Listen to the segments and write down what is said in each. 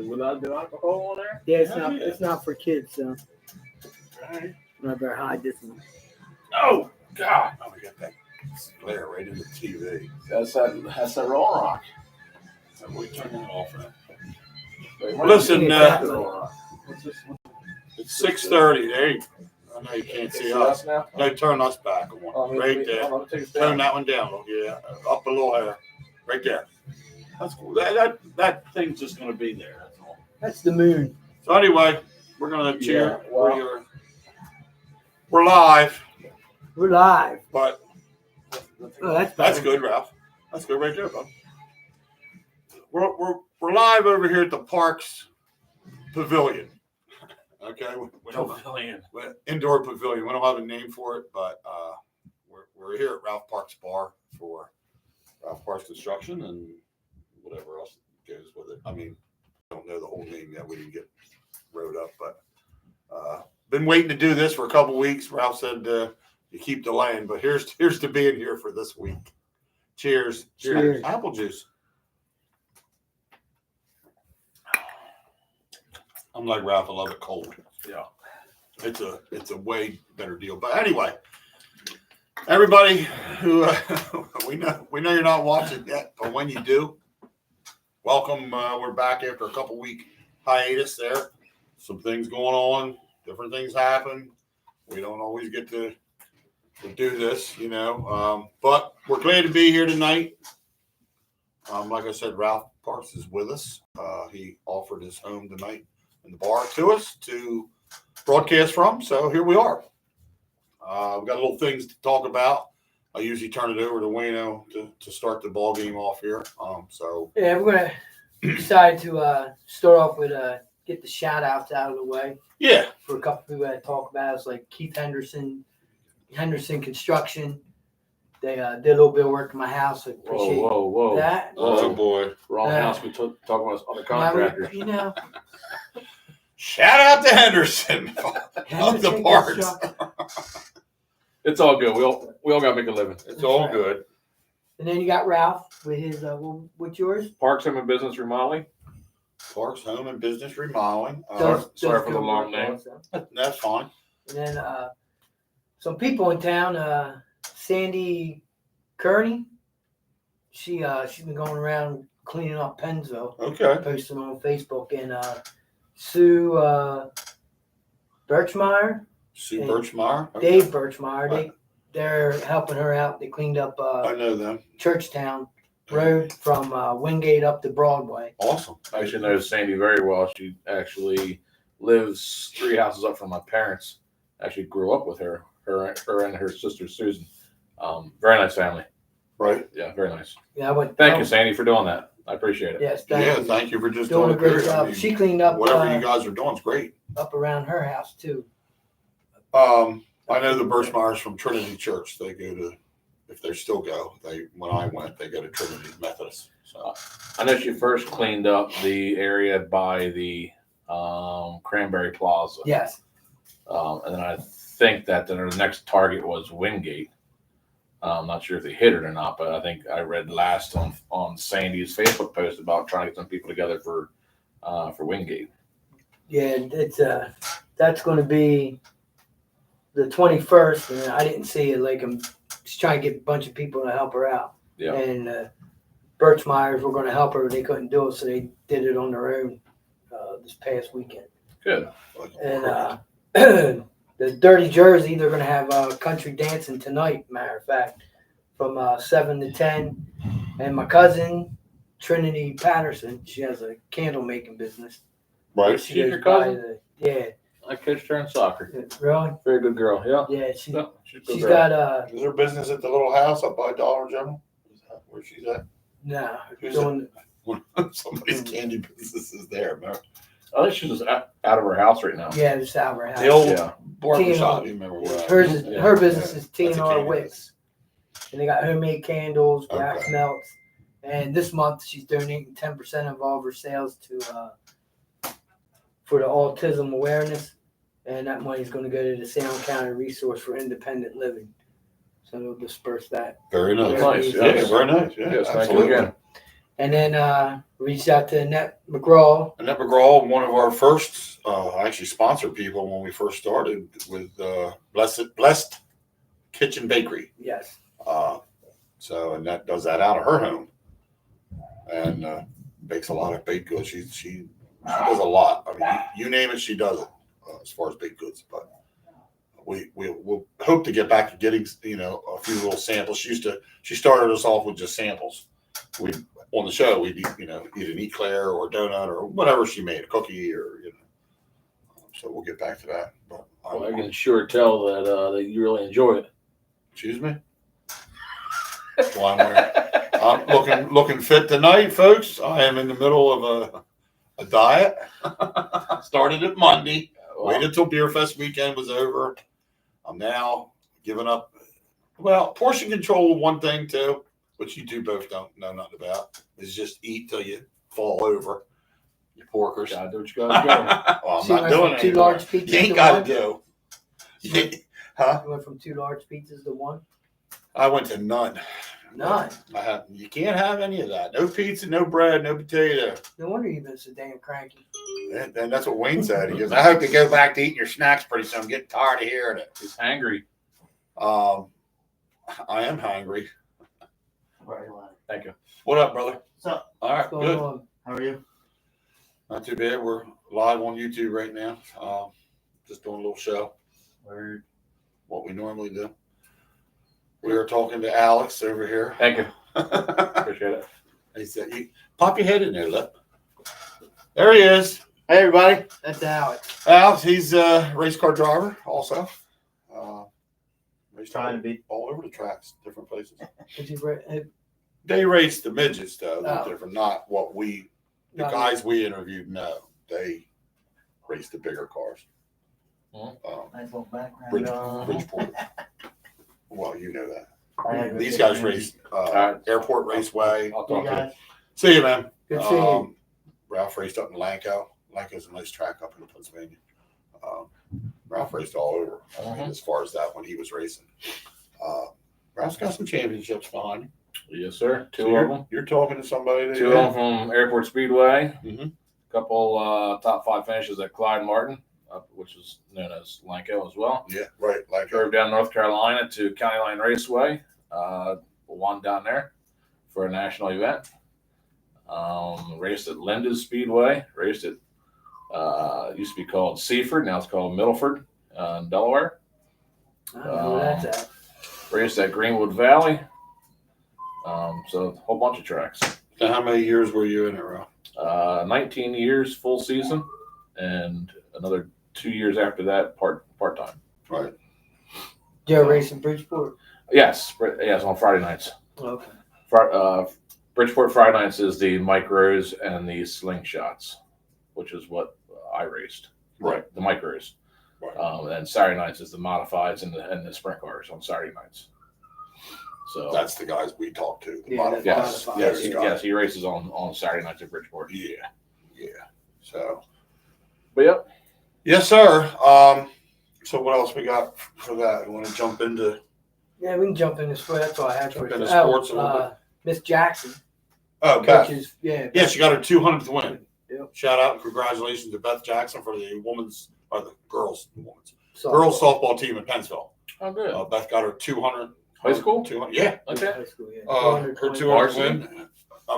Without the alcohol on there? Yeah, it's not for kids, so. Right. I better hide this one. Oh, God. Oh, we got that glare right in the TV. That's that Roll Rock. So we turn that off now. Listen, What's this one? it's 6:30. Hey, I know you can't see us. now? No, turn us back one. Right there. Turn that one down. Yeah, up a little hair. Right there. That's cool. That thing's just going to be there. That's all. That's the moon. So anyway, we're going to cheer. Yeah, well. We're live, We're live. but Oh, that's that's better. good, Ralph. That's good right there, bud. We're live over here at the Parks Pavilion. Okay, we don't indoor pavilion. We don't have a name for it, but we're here at Ralph Park's Bar for Ralph Park's Construction and whatever else goes with it. I mean, I don't know the whole name yet. We didn't get wrote up, but been waiting to do this for a couple weeks. Ralph said you keep delaying, but here's to being here for this week. Cheers. Cheers. Apple juice. I'm like Ralph. I love it cold. Yeah. It's a way better deal. But anyway, everybody who we know you're not watching yet, but when you do, welcome. We're back after a couple week hiatus. There, some things going on, different things happen. We don't always get to do this, but we're glad to be here tonight. Like I said, Ralph Parks is with us. He offered his home tonight in the bar to us to broadcast from. So here we are. We've got little things to talk about. I usually turn it over to Wayno to start the ball game off here. Yeah, we're gonna decide to start off with get the shout outs out of the way. Yeah. For a couple people that talk about us, like Keith Henderson Construction. They did a little bit of work in my house. I appreciate Whoa. that. Oh boy. Wrong house. We talk about other contractors. Shout out to Henderson of the Parks. It's all good. We all got to make a living. It's all good. And then you got Ralph with his what's yours? Parks Home and Business Remodeling. Parks Home and Business Remodeling. Sorry for the long name. Also. That's fine. And then some people in town, Sandy Kearney. She's been going around cleaning up Pennsville. Okay. Posting on Facebook. And Sue Birchmeyer. Sue Birchmeyer. Okay. Dave Birchmeyer. They're helping her out. They cleaned up I know them. Churchtown Road from Wingate up to Broadway. Awesome. I actually know Sandy very well. She actually lives 3 houses up from my parents. Actually grew up with her and her sister Susan. Very nice family. Right. Yeah, very nice. Yeah, I went. Thank you, Sandy, for doing that. I appreciate it. Yes, Thank you for just doing a great period. job. She cleaned up whatever you guys are doing is great. up around her house too. I know the Birchmeyers from Trinity Church. They go to, if they still go, when I went, they go to Trinity Methodist. So I know she first cleaned up the area by the Cranberry Plaza. Yes. And then I think that their next target was Wingate. I'm not sure if they hit it or not, but I think I read last on Sandy's Facebook post about trying to get some people together for Wingate. Yeah, it's that's going to be the 21st, and I didn't see it. Like I'm just trying to get a bunch of people to help her out. Yeah. And Birchmeyers were going to help her. They couldn't do it, so they did it on their own this past weekend. Good. And the Dirty Jersey, they're going to have country dancing tonight, matter of fact, from 7 to 10. And my cousin, Trinity Patterson, she has a candle making business. right. She She's goes your by cousin? yeah. I coached her in soccer. Really? Very good girl. Yeah. Yeah, She's she's got Is her business at the little house up by Dollar General? Is that where she's at? no. Who's Doing, Somebody's candy business is there, man. I think she's just out of her house right now. yeah, just out of her house. The old Yeah. barber shop. You remember where? Her business is That's a TNR candy Wicks. And they got homemade candles, wax Okay. melts. And this month she's donating 10% of all of her sales to for the autism awareness. And that money is going to go to the Sound County Resource for Independent Living. So they'll disperse that. Very nice. Nice. Yeah, Yes. very nice. Yeah, Yes, thank you absolutely. again. And then reached out to Annette McGraw. Annette McGraw, one of our first, actually sponsored people when we first started with Blessed Kitchen Bakery. Yes. So Annette does that out of her home, and bakes a lot of baked goods. She does a lot. I mean, you name it, she does it as far as baked goods. But we'll hope to get back to getting a few little samples. She started us off with just samples. We on the show we'd eat an eclair or a donut or whatever she made, a cookie or So we'll get back to that. But Well, I can sure tell that you really enjoy it. excuse me. Well, I'm looking fit tonight, folks. I am in the middle of a diet. Started it Monday. Waited till Beer Fest weekend was over. I'm now giving up. Well, portion control, one thing too, which you two both don't know nothing about, is just eat till you fall over. You porkers. Gotta do what you gotta do. Well, I'm So you not went doing from it. two large pizzas You ain't to got one? to do. You went from 2 large pizzas to 1? I went to none. None. You can't have any of that. No pizza, no bread, no potato. No wonder you've been so damn cranky. And that's what Wayne said. He goes, I hope you go back to eating your snacks pretty soon. I'm getting tired of hearing it. He's angry. I am hungry. Thank you. What up, brother? What's up? All right, What's going good. on? How are you? Not too bad. We're live on YouTube right now. Just doing a little show. Word. What we normally do. We are talking to Alex over here. Thank you. Appreciate it. He said, "You pop your head in there, look." There he is. Hey, everybody. That's Alex. Alex, he's a race car driver also. Raced Trying to be. all over the tracks, different places. Did you They raced the midgets though. They're Oh. different. Not what the No. guys we interviewed. No, they raced the bigger cars. Nice little background. Bridgeport. Well, you know that. I had These a- guys raced right. Airport Raceway. I'll You talk to you. guys. See you, man. Good seeing you. Ralph raced up in Lanco. Lanco's a nice track up in Pennsylvania. Ralph raced all over. I mean, as far as that when he was racing. Ralph's got some championships behind him. Yes, sir. So Two of them. You're talking to somebody. That, Two of them from Airport Speedway. Mhm. Couple top 5 finishes at Clyde Martin, which is known as Lanco as well. Yeah, right. Lanco. Drove down North Carolina to County Line Raceway. Won down there for a national event. Raced at Linda's Speedway. Raced at used to be called Seaford. Now it's called Middleford in Delaware. I don't know where that's at. Raced at Greenwood Valley. So a whole bunch of tracks. So how many years were you in it, Ralph? 19 years full season, and another 2 years after that part time. Right. Did you ever race in Bridgeport? Yes, on Friday nights. Okay. Bridgeport Friday nights is the micros and the slingshots, which is what I raced. Right. The micros. Right. And Saturday nights is the modifieds and the sprint cars on Saturday nights. So That's the guys we talked to. The Yeah, modifieds. yes, Modifieds. yes, Those guys. yes, he races on Saturday nights at Bridgeport. Yeah. Yeah. So. But yep. Yes, sir. So what else we got for that? You want to jump into? Yeah, we can jump into sport. That's all I had for Jump you. into sports a little Miss Jackson. Oh, Beth. Coaches, yeah. Yeah, she got her 200th win. Yep. Shout out and congratulations to Beth Jackson for the women's or the girls Softball. girls softball team in Pennsville. Oh, good. Beth got her 200. High school? 200. Yeah. Okay. High school, yeah. Her 200 Varsity? win.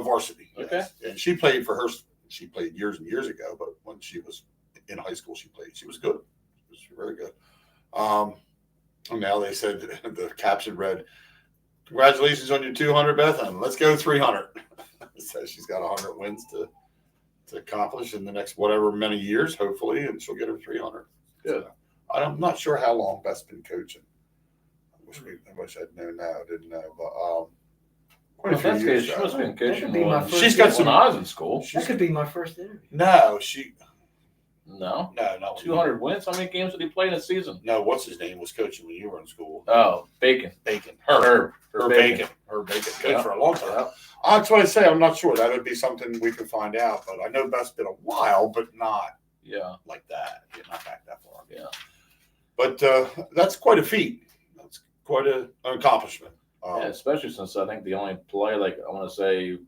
Varsity. Okay. Yes. And she played for her. She played years and years ago, but when she was in high school, she played. She was good. She was very good. And now they said the caption read, "Congratulations on your 200, Beth, and let's go 300." So she's got 100 wins to accomplish in the next whatever many years, hopefully, and she'll get her 300. Good. So, I'm not sure how long Beth's been coaching. I wish I'd known that. I didn't know, but quite a Well, few that's years. good. She must have been That could coaching be my when first She's got some- when I was in school. That could be my first interview. No, she No. no, not 200 wins? How many games did he play in a season? No, what's his name was coaching when you were in school? Oh, Bacon. Bacon. Herb Bacon. Her Bacon. Coached Yeah. for a long time. Yeah. That's what I say. I'm not sure. That would be something we could find out. But I know Beth's been a while, but not Yeah. like that. Yeah, not back that far. Yeah. But that's quite a feat. That's quite an accomplishment. Yeah, especially since I think the only play, like I want to say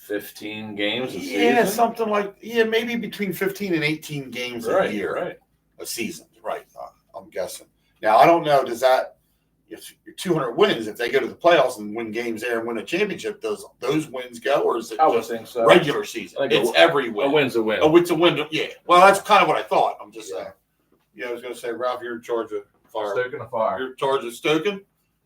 15 games a Yeah, season. something like maybe between 15 and 18 games Right, a year, right. a season. Right. I'm guessing. Now I don't know. Does that if your 200 wins, if they go to the playoffs and win games there and win a championship, does those wins go, or is it I would just think so. regular season? I think It's every A win. win's a win. Oh, it's a win. Yeah. Well, that's kind of what I thought. I'm just Yeah. saying. Yeah, I was going to say, Ralph, you're in charge of fire. Stoking a fire. You're in charge of stoking.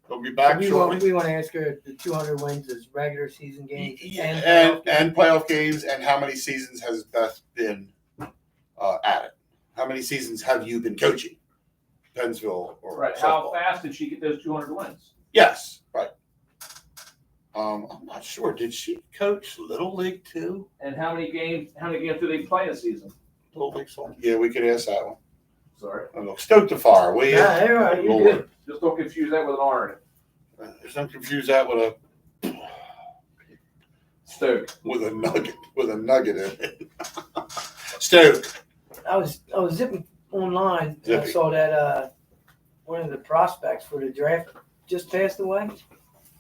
We'll be back we shortly. want to ask her if the 200 wins is regular season games And playoff games, and how many seasons has Beth been at it? How many seasons have you been coaching Pennsville or Right. softball? How fast did she get those 200 wins? Yes, right. I'm not sure. Did she coach Little League too? And how many games do they play a season? Little League softball. Yeah, we could ask that one. Sorry. Stoke the fire, will you? Yeah, you're right. You're Lord. good. Just don't confuse that with an R in it. Just don't confuse that with Stoke. a nugget in it. Stoke. I was zipping online. And I Zipping. saw that one of the prospects for the draft just passed away.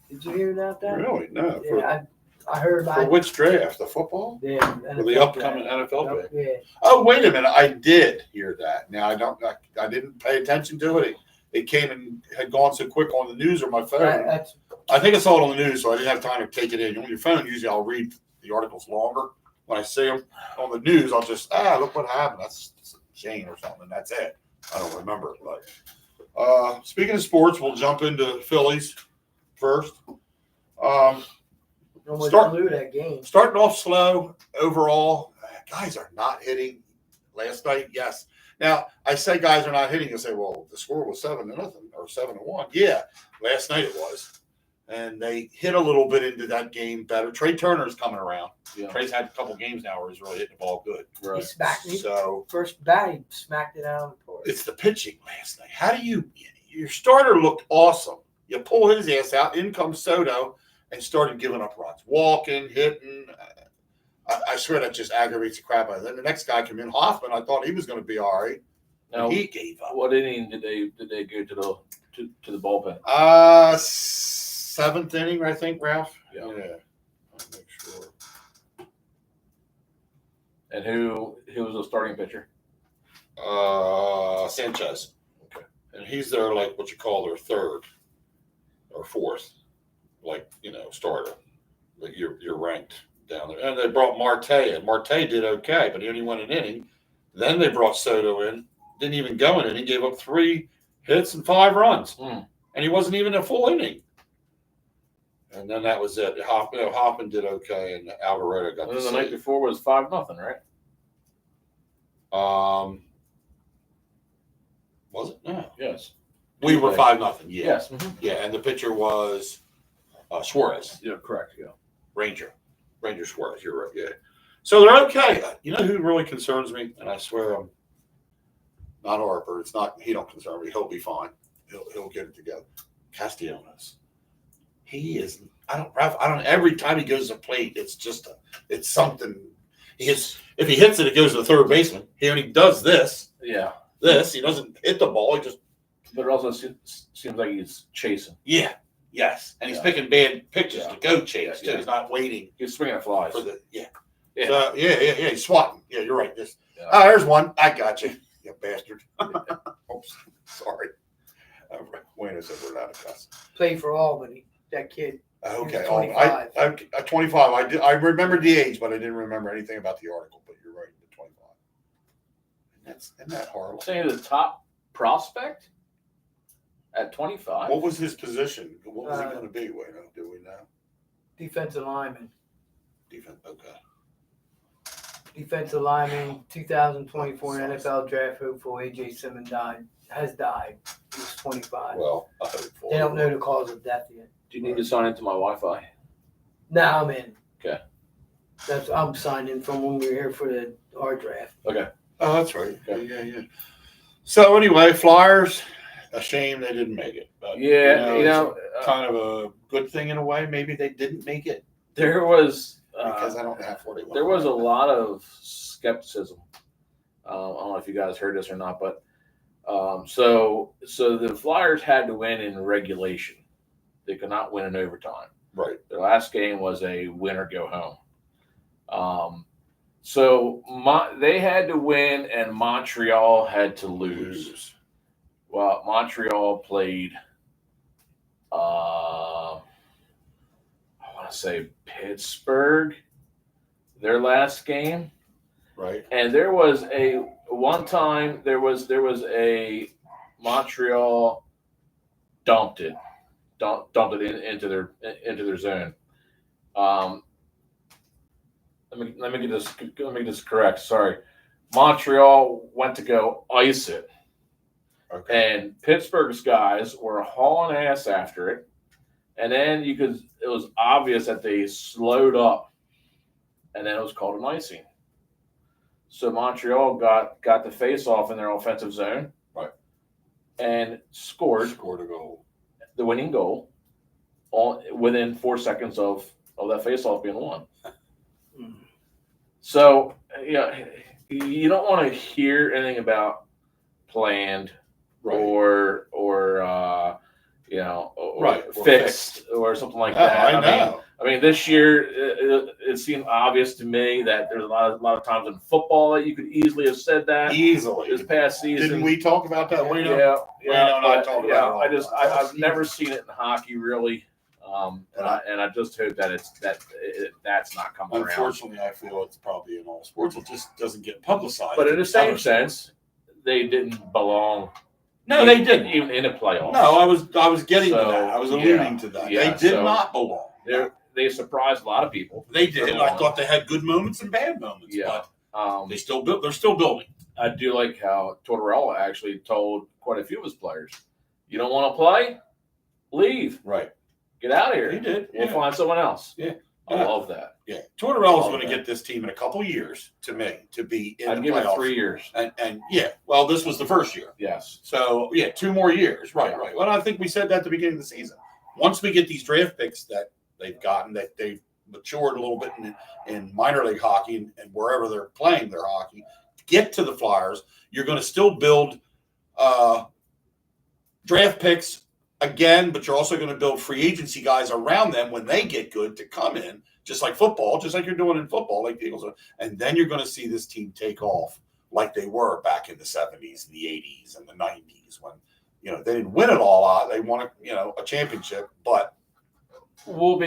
Did you hear about that? Really? No. Yeah, I heard For about. which draft? The football? Yeah, For the upcoming NFL draft? Yeah, Oh, wait a minute! I did hear that. Now I didn't pay attention to it. It came and had gone so quick on the news or my phone. that's I think I saw it on the news, so I didn't have time to take it in. On your phone, usually I'll read the articles longer. When I see them on the news, I'll just look what happened. That's Shane or something. That's it. I don't remember. But speaking of sports, we'll jump into Phillies first. almost Start- blew that game. Starting off slow overall. Guys are not hitting. Last night, yes. Now I say guys are not hitting. You say, well, the score was 7-0 or 7-1. Yeah, last night it was, and they hit a little bit into that game better. Trey Turner's coming around. Yeah. Trey's had a couple games now where he's really hitting the ball good. He Right. smacked me. So First bat, he smacked it out of the park. it's the pitching last night. How do your starter looked awesome. You pull his ass out, in comes Soto, and started giving up runs, walking, hitting. I swear that just aggravates the crap out of it. Then the next guy came in, Hoffman. I thought he was going to be all right. Now, He gave up. what inning did they go to the bullpen? 7th inning, I think, Ralph. Yeah. I'll make sure. And who was the starting pitcher? Sanchez. Okay. And he's their what you call their third or fourth, starter. Like you're ranked down there. And they brought Marte in. Marte did okay, but he only won an inning. Then they brought Soto in. Didn't even go in it. He gave up 3 hits and 5 runs. And he wasn't even a full inning. And then that was it. Hoffman did okay, and Alvarado got And then the the night save. before was 5-0, right? Was it? No. Yes. We were 5-0. Yeah. Yes. Yeah, and the pitcher was Suarez, Yeah, correct. Yeah. Ranger Suarez. You're right. Yeah. So they're okay. You know who really concerns me, and I swear I'm not Harper. It's not. He don't concern me. He'll be fine. He'll get it together. Castellanos. He is. Ralph. Every time he goes to plate, it's something. If he hits it, it goes to the third baseman. He only does this. Yeah. He doesn't hit the ball. He just. But it also seems like he's chasing. Yeah. Yes. And he's Yeah. picking bad pitches Yeah. to go chase too. Yeah. He's not waiting He's swinging at flies. for the yeah. Yeah. So, yeah. He's swatting. Yeah, you're right. Yeah. There's one. I got you. You bastard. Oops. Sorry. Wayno said we're not a cuss. Played for Albany. That kid. Okay. He's Oh, 25. I 25. I remembered the age, but I didn't remember anything about the article. But you're right. The 25. Isn't that horrible? Saying the top prospect at 25. What was his position? What was he Uh, going to be? Wayno, do we know? Defensive lineman. Defense. Okay. Defensive lineman, 2024 NFL draft hopeful AJ Simmons has died. He was 25. Well, I hope for They don't him. know the cause of death yet. Do you need to sign into my Wi-Fi? Now I'm in. Okay. I'm signed in from when we were here for our draft. Okay. Oh, that's right. Okay. Yeah. So anyway, Flyers. A shame they didn't make it. But, Yeah, it's kind of a good thing in a way. Maybe they didn't make it there was because I don't have 41. there was a lot of skepticism. I don't know if you guys heard this or not, but so the Flyers had to win in regulation. They could not win in overtime. Right. Their last game was a win or go home. So they had to win, and Montreal had to lose. Well, Montreal played, I want to say Pittsburgh, their last game. Right. And there was a Montreal dumped it into their zone. Let me get this correct. Sorry, Montreal went to go ice it, and Pittsburgh's guys were hauling ass after it, and then it was obvious that they slowed up, and then it was called an icing. So Montreal got the face off in their offensive zone, right, and scored a goal, the winning goal, within 4 seconds of that face off being won. So you don't want to hear anything about planned, right, or fixed or something like that. I know. I mean, this year it seemed obvious to me that there's a lot of times in football that you could easily have said that easily this past season. Didn't we talk about that? Wayno? Yeah. And I talked about it. I've never seen it in hockey really, and I just hope that that's not coming around. Unfortunately, I feel it's probably in all sports. It just doesn't get publicized. But in the same sense, they didn't belong. No, they didn't even in the playoffs. No, I was getting to that. I was alluding to that. Yeah, they did not belong. They surprised a lot of people. They did. I thought they had good moments and bad moments. Yeah. But they're still building. I do like how Tortorella actually told quite a few of his players, "You don't want to play? Leave. Right. Get out of here. He did. We'll find someone else." Yeah. I love that. Yeah. Tortorella's going to get this team in a couple years to be in I'd the give playoffs. it 3 years. And yeah, well, this was the first year. Yes. So yeah, 2 more years. Right. Well, I think we said that at the beginning of the season. Once we get these draft picks that they've gotten, that they've matured a little bit in minor league hockey and wherever they're playing their hockey, get to the Flyers, you're going to still build draft picks again, but you're also going to build free agency guys around them when they get good to come in, just like football, just like you're doing in football, like the Eagles are. And then you're going to see this team take off like they were back in the 70s and the 80s and the 90s when, they didn't win it all out. They won a championship, but they will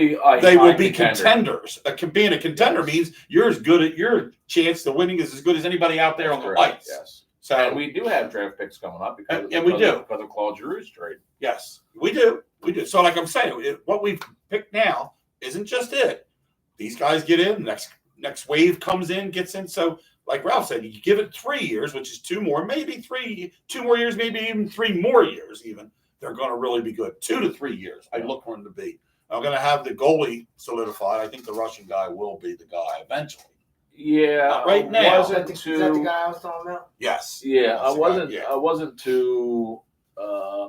be contenders. Being a contender means you're as good at your chance to winning is as good as anybody out there on the ice. Yes. So and we do have draft picks coming up because of Claude Giroux's trade. Yes, we do. So like I'm saying, what we've picked now isn't just it. These guys get in, next wave comes in, gets in. So like Ralph said, you give it 3 years, which is 2 more, maybe 2 more years, maybe even 3 more years even. They're going to really be good. 2 to 3 years. I look for them to be. I'm going to have the goalie solidified. I think the Russian guy will be the guy eventually. Yeah, not right now. Is that the guy I was talking about? Yes. Yeah, I wasn't too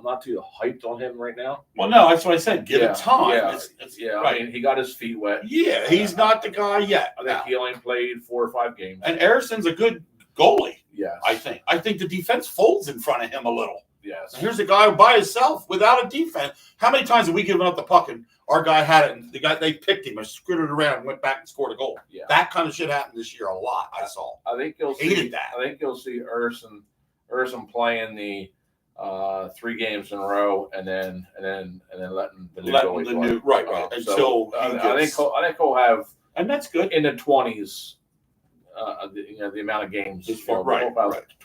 not too hyped on him right now. Well, no, that's what I said. Give it time. Yeah, right. I mean, he got his feet wet. Yeah, he's not the guy yet. I think he only played 4 or 5 games. And Ericsson's a good goalie. Yes. I think the defense folds in front of him a little. Yes. And here's a guy by himself without a defense. How many times have we given up the puck and our guy had it and they picked him and scooted around and went back and scored a goal? Yeah. That kind of shit happened this year a lot. I saw. I think you'll see that. I think you'll see Ersson playing the 3 games in a row and then letting the new goalie play. Right. Until I think he'll have, and that's good, in the 20s. The amount of games, right.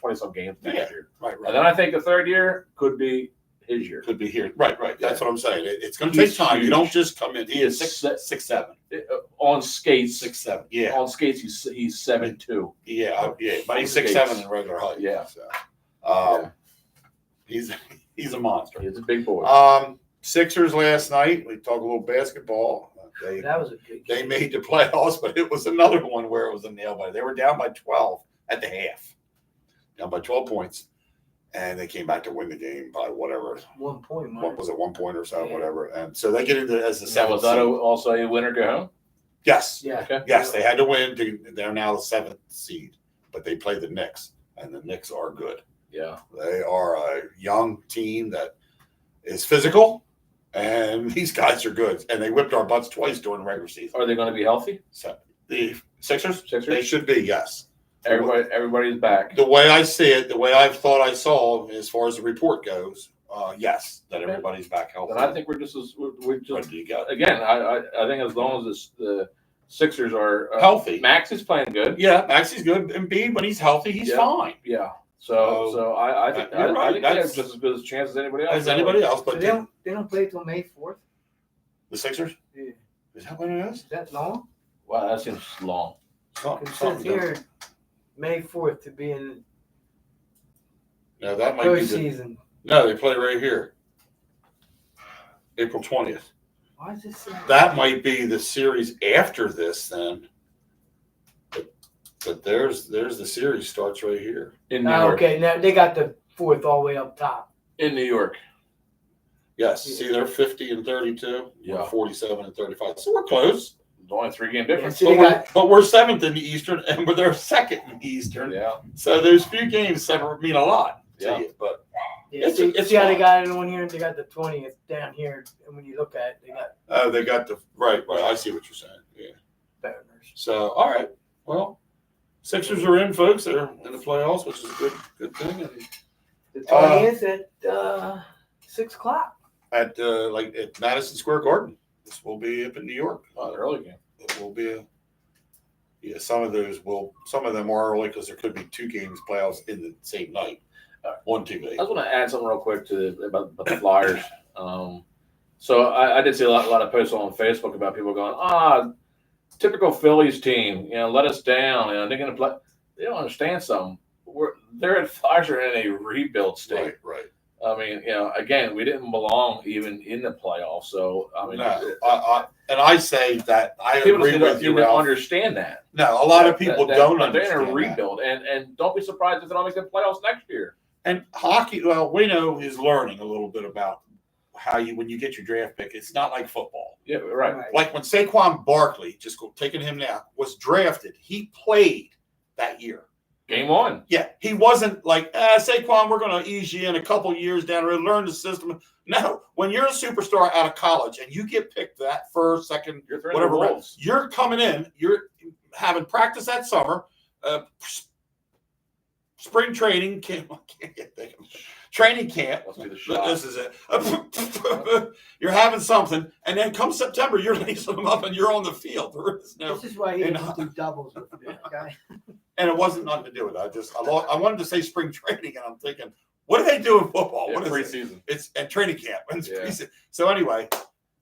20-some games next year. Right. And then I think the 3rd year could be his year. Could be here. Right. That's what I'm saying. It's going to take time. Huge. You don't just come in. He is 6'7". On skates, 6'7". Yeah. On skates, he's 7'2". Yeah. But he's 6'7" in regular height. Yeah. So, he's a monster. He's a big boy. Sixers last night. We talk a little basketball. That was a good game. They made the playoffs, but it was another one where it was a nail biter. They were down by 12 at the half, down by 12 points, and they came back to win the game by whatever. 1 point. What was it, 1 point or so, whatever. And so they get into as the 7th. Was that also a winner go home? Yes. Yeah. Okay. Yes, they had to win. They're now the 7th seed, but they play the Knicks, and the Knicks are good. Yeah. They are a young team that is physical. And these guys are good, and they whipped our butts twice during the regular season. Are they going to be healthy? So the Sixers? They Sixers. should be, yes. Everybody's back. The way I see it, the way I thought I saw, as far as the report goes, yes, that everybody's back healthy. And I think we're just What do you got? again. I think as long as the Sixers are Healthy. Max is playing good. Yeah, Maxie's good. Embiid, when he's healthy, he's fine. Yeah. So I think you're right. I think they have That's- just as good a chance as anybody else. As anybody else, So but they don't play till May 4th? the Sixers? Yeah. Is that what it is? Is that long? Wow, that seems long. It says here May 4th to be in No, that might be the, postseason. no, they play right here. April 20th. Why is this? That might be the series after this then. But there's the series starts right here. In New York. Okay, now they got the 4th all the way up top. In New York. Yes. Yeah. See, they're 50 and 32. Yeah. We're 47 and 35. So we're close. It's only 3-game difference. See, But they we're, got- but we're 7th in the Eastern, and they're 2nd in the Eastern. Yeah. So those few games separate mean a lot to Yeah. you. But Yeah, It's- see, it's see how they fine. got it on here? They got the 20th down here, and when you look at it, they got they got the right. I see what you're saying. Yeah. better. So all right. Well, Sixers are in, folks. They're in the playoffs, which is a good thing. And The 20th at 6 o'clock. at at Madison Square Garden, this will be up in New York. Oh, the early game. It will be some of them are early because there could be 2 games playoffs in the same night. One TV. I just want to add something real quick about the Flyers. So I did see a lot of posts on Facebook about people going, typical Phillies team, let us down. They're going to play. They don't understand something. Flyers are in a rebuild state. Right. I mean, again, we didn't belong even in the playoffs. So I mean, And I say that I people agree with you, don't Ralph. understand that. No, a lot of people don't that they're in understand a rebuild, and don't be surprised if they don't make the playoffs next year. And hockey, well, we know is learning a little bit about how when you get your draft pick, it's not like football. Yeah, right. Like when Saquon Barkley, taking him now, was drafted, he played that year. Game 1. Yeah, he wasn't like, Saquon, we're going to ease you in a couple years down the road, learn the system. No, when you're a superstar out of college and you get picked that first, second, You're throwing whatever the round, Wolves. you're coming in, you're having practice that summer, spring training camp. I can't think of it. Training camp. Must be the shot. This is it. You're having something, and then come September, you're lacing them up, and you're on the field. There is no, This is why he and- doesn't do doubles with this guy. and it wasn't nothing to do with it. I wanted to say spring training, and I'm thinking, what do they do in football? Yeah, What is it? preseason. It's and training camp. And it's Yeah. preseason. So anyway,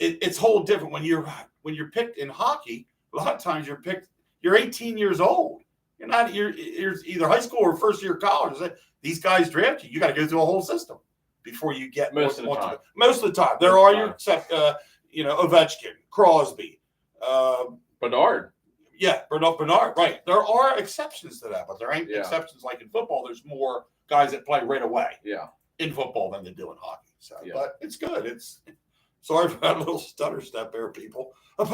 it's whole different when you're picked in hockey. A lot of times you're 18 years old. You're either high school or first year of college. These guys draft you. You got to go through a whole system before you get Most of the time. Most of the time, there are your Ovechkin, Crosby, Bedard. yeah, Bernard. Right. There are exceptions to that, but there ain't Yeah. exceptions like in football. There's more guys that play right away Yeah. in football than they do in hockey. So, Yeah. but it's good. It's sorry for that little stutter step there, people. My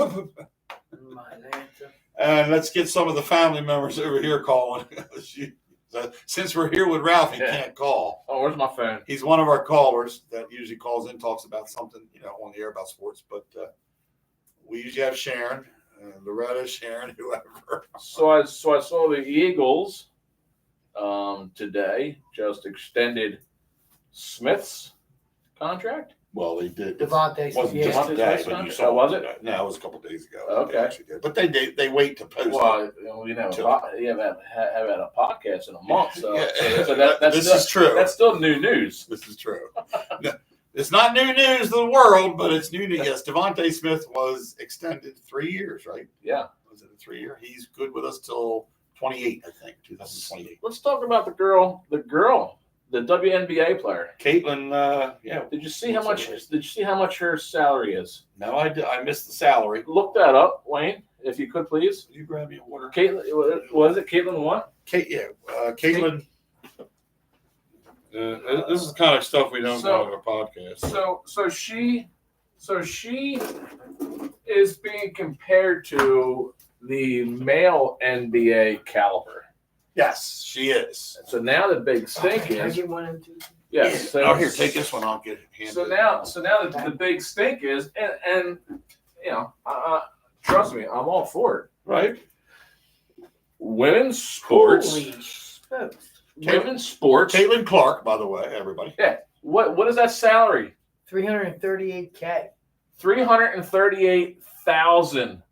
Lanta. And let's get some of the family members over here calling. Since we're here with Ralph, he Yeah. can't call. Oh, where's my phone? He's one of our callers that usually calls in, talks about something, on the air about sports. But we usually have Sharon, Loretta, Sharon, whoever. So I saw the Eagles today just extended Smith's contract. Well, they did. Devontae. Wasn't Yeah. just today, Devontae but you contract? saw Oh, was it? No, it was a couple days ago. Okay. They actually did. But they wait to post it. Well, we have had a podcast in a month, so, Yeah. so that's This still, is true. That's still new news. This is true. No, it's not new news to the world, but it's new news. Yes, Devontae Smith was extended 3 years, right? Yeah. Was it a 3 year? He's good with us till 28, I think, 2028. Let's talk about the girl, the WNBA player. Caitlin, yeah. Did you see how much her salary is? No, I missed the salary. Look that up, Wayne, if you could, please. Could you grab me a water? Caitlin, was it Caitlin what? Caitlin. This is the kind of stuff we don't know on our podcast. So she is being compared to the male NBA caliber. Yes, she is. So now the big stink Can I is get one of them too? yes. So Oh, here, take this one. I'll get it. So now the big stink is, and trust me, I'm all for it. Right. women's sports. Holy smokes. Women's sports. Caitlin Clark, by the way, everybody. Yeah. What is that salary? $338K. $338,000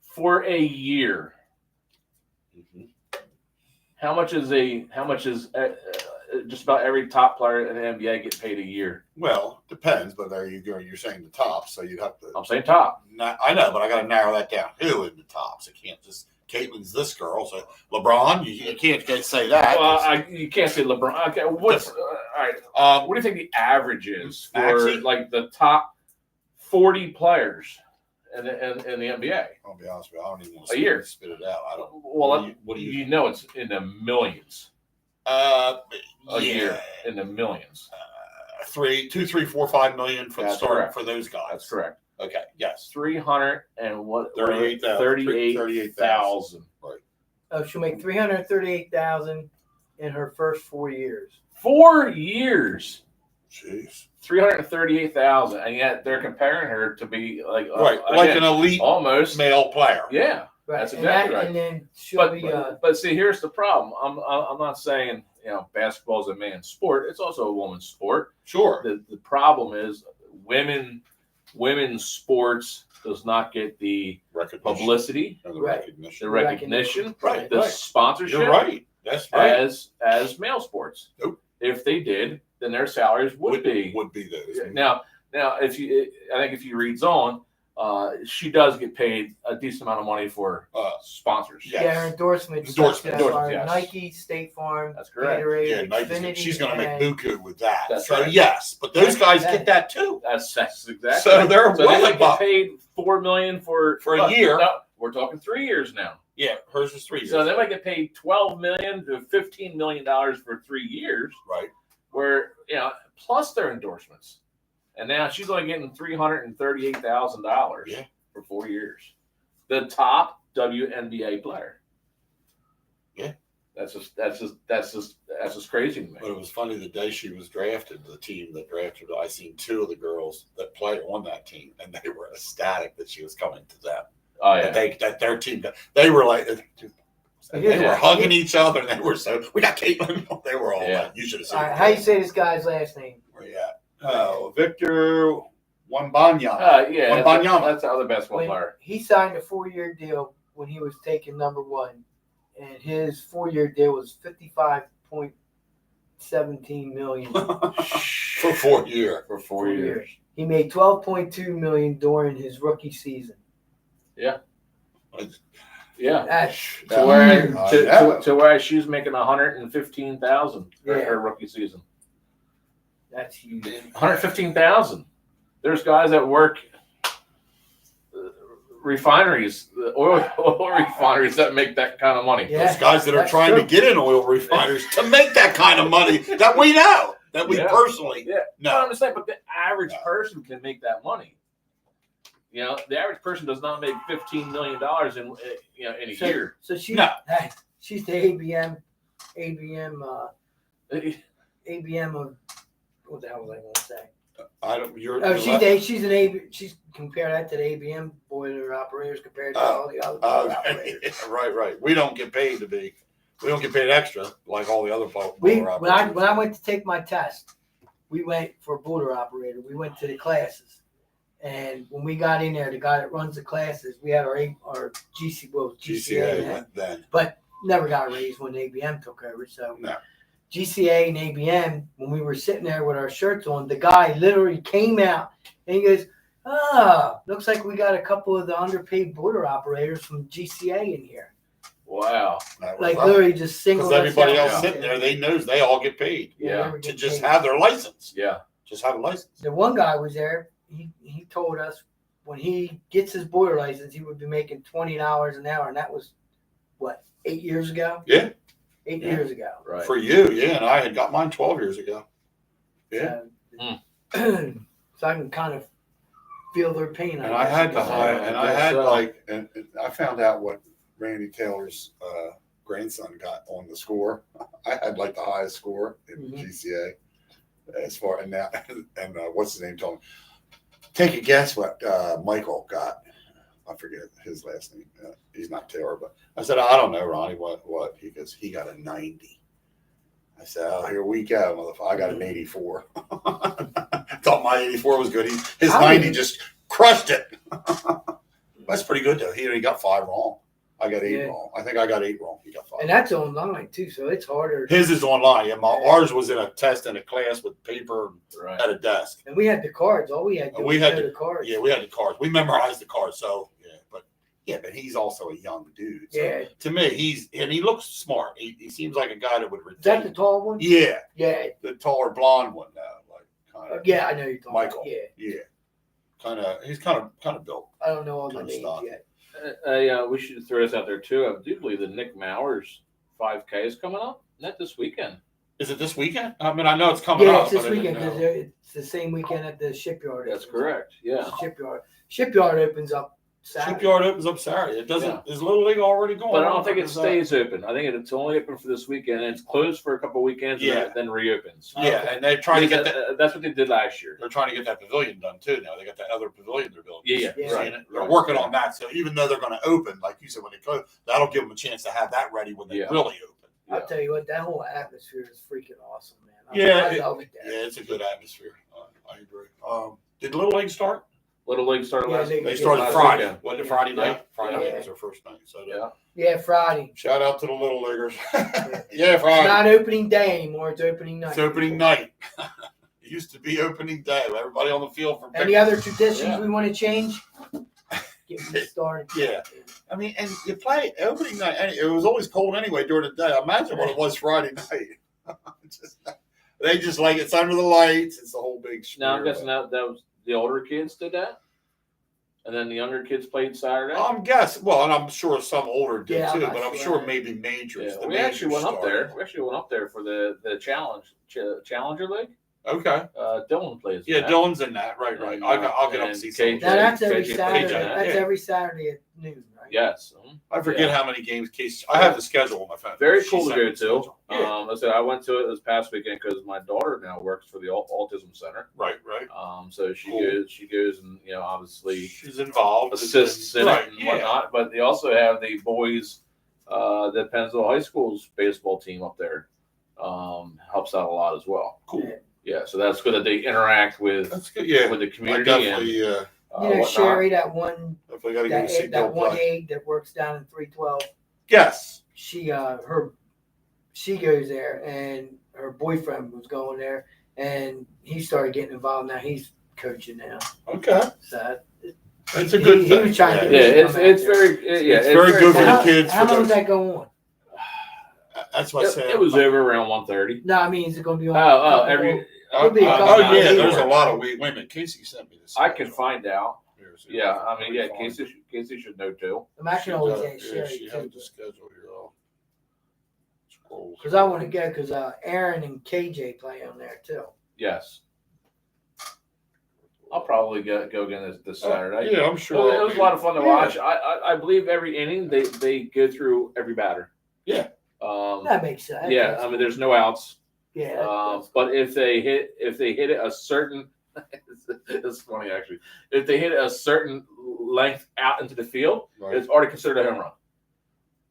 for a year. Mm-hmm. How much is just about every top player in the NBA get paid a year? Well, depends, but there you go. You're saying the top, so you'd have to. I'm saying top. I know, but I got to narrow that down. Who in the tops? I can't just. Caitlin's this girl, so LeBron. You can't say that. Well, you can't say LeBron. Okay, what's all right? What do you think the average is for Maxey? like the top 40 players in the NBA? I'll be honest with you. I don't even want to A year. spit it out. I don't. Well, what do you? you know it's in the millions a year, in the millions. 2, 3, 4, 5 million for the That's start correct. for those guys. That's correct. Okay. Yes. 300 and what? 38,000. 38,000. Oh, she'll make $338,000 in her first 4 years. 4 years. Jeez. 338,000, and yet they're comparing her to be like Like an elite almost male player. Yeah, Right. that's exactly right. And then she'll be. But see, here's the problem. I'm not saying basketball is a man's sport. It's also a woman's sport. Sure. The problem is women's sports does not get the publicity, The Right. recognition. the recognition, Right, the right. sponsorship. You're right. That's right. As male sports. Nope. If they did, then their salaries would be those. now. I think if you read on, she does get paid a decent amount of money for sponsors. Yeah. Yeah, her endorsements. Endorsements, Are yes. Nike, State Farm, That's correct. Gatorade, Yeah, Nike's, Xfinity, she's going to make and- buku with that. That's so right. yes, but those guys Yeah. get that too. That's exactly. So they're they way might above. get paid $4 million for a year. No, we're talking 3 years now. Yeah, hers is 3 years. So they might get paid $12 million to $15 million for 3 years. Right. Where plus their endorsements, and now she's only getting $338,000 Yeah. for 4 years. The top WNBA player. Yeah. That's just crazy to me. But it was funny the day she was drafted, the team that drafted her, I seen 2 of the girls that play on that team, and they were ecstatic that she was coming to them. Oh yeah. That their team, they were like, they Yeah. were hugging each other, and they were so, we got Caitlin. They were all Yeah. like, you should have seen All right, it. how you say this guy's last name? Where you at? Oh, Victor Wembanyama. Yeah, Wembanyama. that's the other basketball When player. he signed a 4-year deal when he was taken number 1, and his 4-year deal was $55.17 million For 4 years. For 4 years. He made $12.2 million during his rookie season. Yeah. That's To where huge. to where she's making $115,000 for Yeah. her rookie season. That's huge. $115,000. There's guys that work refineries, oil refineries that make that kind of money. Yeah. Those guys that are that's trying true. to get in oil refineries to make that kind of money that we know, that we Yeah. personally Yeah. No, I know. understand, but the average No. person can make that money. The average person does not make $15 million in a year. So she's No. she's the ABM of what the hell was I going to say? I don't. You're. Oh, you're she's an AB. She's compare that to the ABM boiler operators compared to all the other boiler operators. right. We don't get paid to be. We don't get paid extra like all the other boiler When operators. I went to take my test, we went for boiler operator. We went to the classes, and when we got in there, the guy that runs the classes, we had our GCA GCA then, went then. but never got raised when ABM took over. So No. GCA and ABM, when we were sitting there with our shirts on, the guy literally came out and he goes, looks like we got a couple of the underpaid boiler operators from GCA in here. Wow. Like literally just singled because us everybody out. else sitting there, they knows they all get paid Yeah. they were to getting just paid. have their license. Yeah. Just have a license. The one guy was there. He told us when he gets his boiler license, he would be making $20 an hour, and that was what 8 years ago. Yeah. 8 Yeah. years ago. Right. For you, yeah, and I had got mine 12 years ago. Yeah. So, so I can kind of feel their pain. And I had to hire, I and I guess had so. like, and I found out what Randy Taylor's grandson got on the score. I had like the highest score in Mhm. GCA as far, and now, and what's his name told me, take a guess what Michael got. I forget his last name. He's not Taylor, but I said, I don't know, Ronnie, what? He goes, he got a 90. I said, oh, here we go, motherfucker. I got an 84. Thought my 84 was good. His 90 just crushed it. That's pretty good, though. He got 5 wrong. I got 8 wrong. I think I got 8 wrong. He got 5. And that's online, too, so it's harder. His is online. Yeah, ours was in a test in a class with paper at a desk. And we had the cards. All we had to do was the cards. Yeah, we had the cards. We memorized the cards. So, but he's also a young dude. So Yeah. To me, he looks smart. He seems like a guy that would retain. Is that the tall one? Yeah. Yeah. The taller blonde one now. Like kind of. Yeah, I know you're talking Michael. about. Yeah. Yeah. He's kind of built. I don't know all the names stuff. yet. We should throw this out there too. I do believe the Nick Mowers 5K is coming up. Not this weekend. Is it this weekend? I mean, I know it's coming Yeah, up. it's this but I didn't weekend because know. it's the same weekend at the shipyard. That's correct. Yeah. Shipyard opens up Saturday. Shipyard opens up Saturday. It doesn't. Yeah. Is Little League already going? But I don't think it stays open. I think it's only open for this weekend, and it's closed for a couple of weekends, and then reopens. Yeah, and they're trying to get that. That's what they did last year. They're trying to get that pavilion done too. Now they got that other pavilion they're building. Yeah. Right. They're working on that. So even though they're going to open, like you said, when they close, that'll give them a chance to have that ready when they really open. I'll tell you what, that whole atmosphere is freaking awesome, man. I love it there. Yeah, it's a good atmosphere. I agree. Did Little League start? Little League started last. They started last Friday. weekend. Wasn't it Friday night? Yeah. Friday Yeah. night was their first night. So Yeah, Friday. shout out to the Little Leaguers. It's Friday. not opening day anymore. It's opening night. It's opening night. It used to be opening day. Everybody on the field for Any other traditions we want to change? Get me started. Yeah. I mean, and you play opening night. It was always cold anyway during the day. Imagine what it was Friday night. They just like it's under the lights. It's the whole big. Now I'm guessing that was the older kids did that, and then the younger kids played Saturday. I'm guessing. Well, and I'm sure some older did Yeah, too, I'm but I'm sure. sure maybe majors. Yeah, the we actually majors went up there. started. We actually went up there for the Challenger League. Okay. Dylan plays. Yeah, in that. Dylan's in that. Right. And, I'll get up and and see KJ. some. Now that's every KJ Saturday. played that. That's every Saturday at noon, right? Yes. I forget how many games. Case I have the schedule on my phone. Very She cool to sent me go the to. schedule. Yeah. I said I went to it this past weekend because my daughter now works for the Autism Center. Right. So she Cool. goes and obviously She's involved. assists in it and whatnot. But they also have the boys, the Pennsville High School's baseball team up there. Helps out a lot as well. Cool. Yeah, so that's good that they interact with That's good. Yeah. with the I community definitely. and You know, Sherry, that one, Definitely got to go see Bill that one play. aide that works down in 312. Yes. She goes there, and her boyfriend was going there, and he started getting involved. Now he's coaching now. Okay. So It's a good he thing. was trying to it's come out there. very It's very good for the How, kids. how for long the- does that go on? That's what I said. it was over around 1:30. No, I mean, is it going to be on? Every It'll be a couple Oh of yeah, days. there's a lot of wait a minute. Casey sent me this. I can find out. Here's it. Yeah, I mean, Let me find it. Casey should know too. I can always She ask does. Sherry She has too. the schedule here. I'll scroll. Because I want to go because Aaron and KJ play on there too. Yes, I'll probably go again this Saturday. Yeah, I'm sure. It was a lot of fun to watch. I believe every inning they go through every batter. Yeah. That makes sense. Yeah, I mean, there's no outs. Yeah. But if they hit it a certain, it's funny actually. If they hit it a certain length out into the field, Right. it's already considered a home run.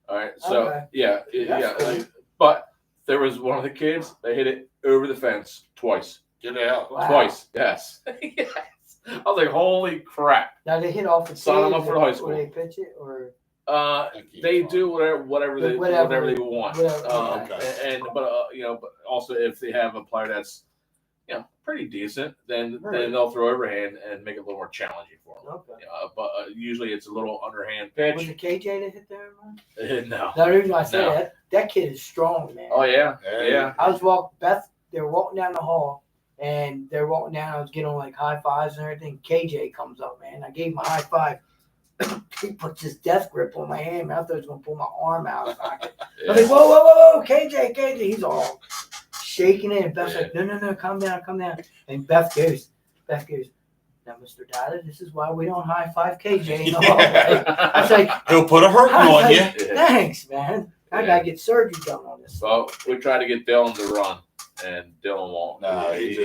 All right, so Okay. yeah. That's cool. But there was one of the kids that hit it over the fence twice. Get out. Wow. Twice, yes. Yes. I was like, holy crap. Now they hit off the Sign 'em tee, up for high school. Or they pitch it, or They do whatever they want. Whatever, okay. But also if they have a player that's pretty decent, then Right. they'll throw overhand and make it a little more challenging for them. okay. But usually it's a little underhand Was pitch. it KJ that hit there, man? No. No, the reason why I say No. that kid is strong, man. Oh yeah, Hey. yeah. I was they were walking down the hall, and they're walking down. I was getting like high fives and everything. KJ comes up, man. I gave him a high five. He puts his death grip on my hand, man. I thought he was gonna pull my arm out. I was like, whoa, KJ, He's all shaking it, and Beth's like, no, calm down. And Beth goes, now, Mr. Dada, this is why we don't high five KJ in the hall. I was like, He'll put a hurting I was on you. like, thanks, man. I gotta get surgery done on this. Well, we tried to get Dylan to run, and Dylan won't. No, he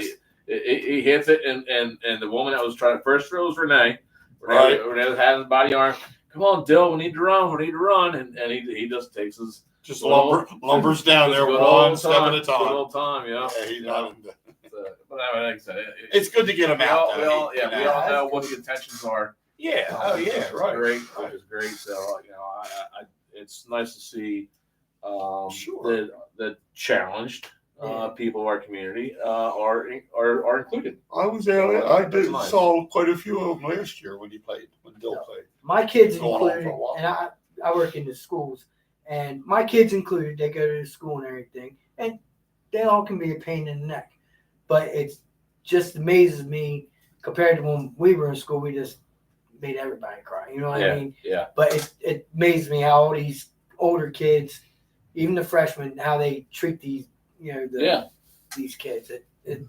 hits it, and the woman that was trying to first throw was Renee Right. Renee had his body arm. Come on, Dill, we need to run, and he just takes his Just Well, lumbers down just there good one old step at a Good time. old time, yeah. Yeah, he's Yeah. not into. But I mean, like I said, It's good to get him out. we all though. know that's what the intentions are. Yeah. Oh, yeah. Which is Right. Great, Right. which is great. So it's nice to see Sure. that challenged people of our community are included. I was there. I That's nice. saw quite a few of them last year when Dill played. My kids Going on for a included, while. and I work in the schools, and my kids included, they go to the school and everything, and they all can be a pain in the neck. But it just amazes me compared to when we were in school, we just made everybody cry. You know what I mean? Yeah. But it amazes me how all these older kids, even the freshmen, how they treat these, these kids.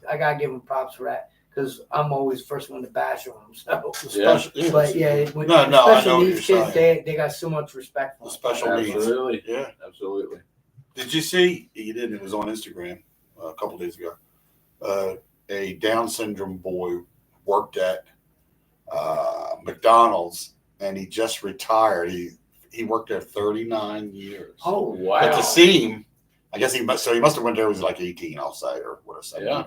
I gotta give them props for that because I'm always the first one to bash on them. So, but yeah, with No, I know special what needs you're kids, saying. they got so much respect for The them. special needs. Absolutely. Yeah. Absolutely. Did you see? You did. It was on Instagram a couple days ago. A Down syndrome boy worked at McDonald's, and he just retired. He worked there 39 years. Oh, Wow. But to see him, I guess he must have went there when he was like 18, I'll say, or what, 17. Yeah.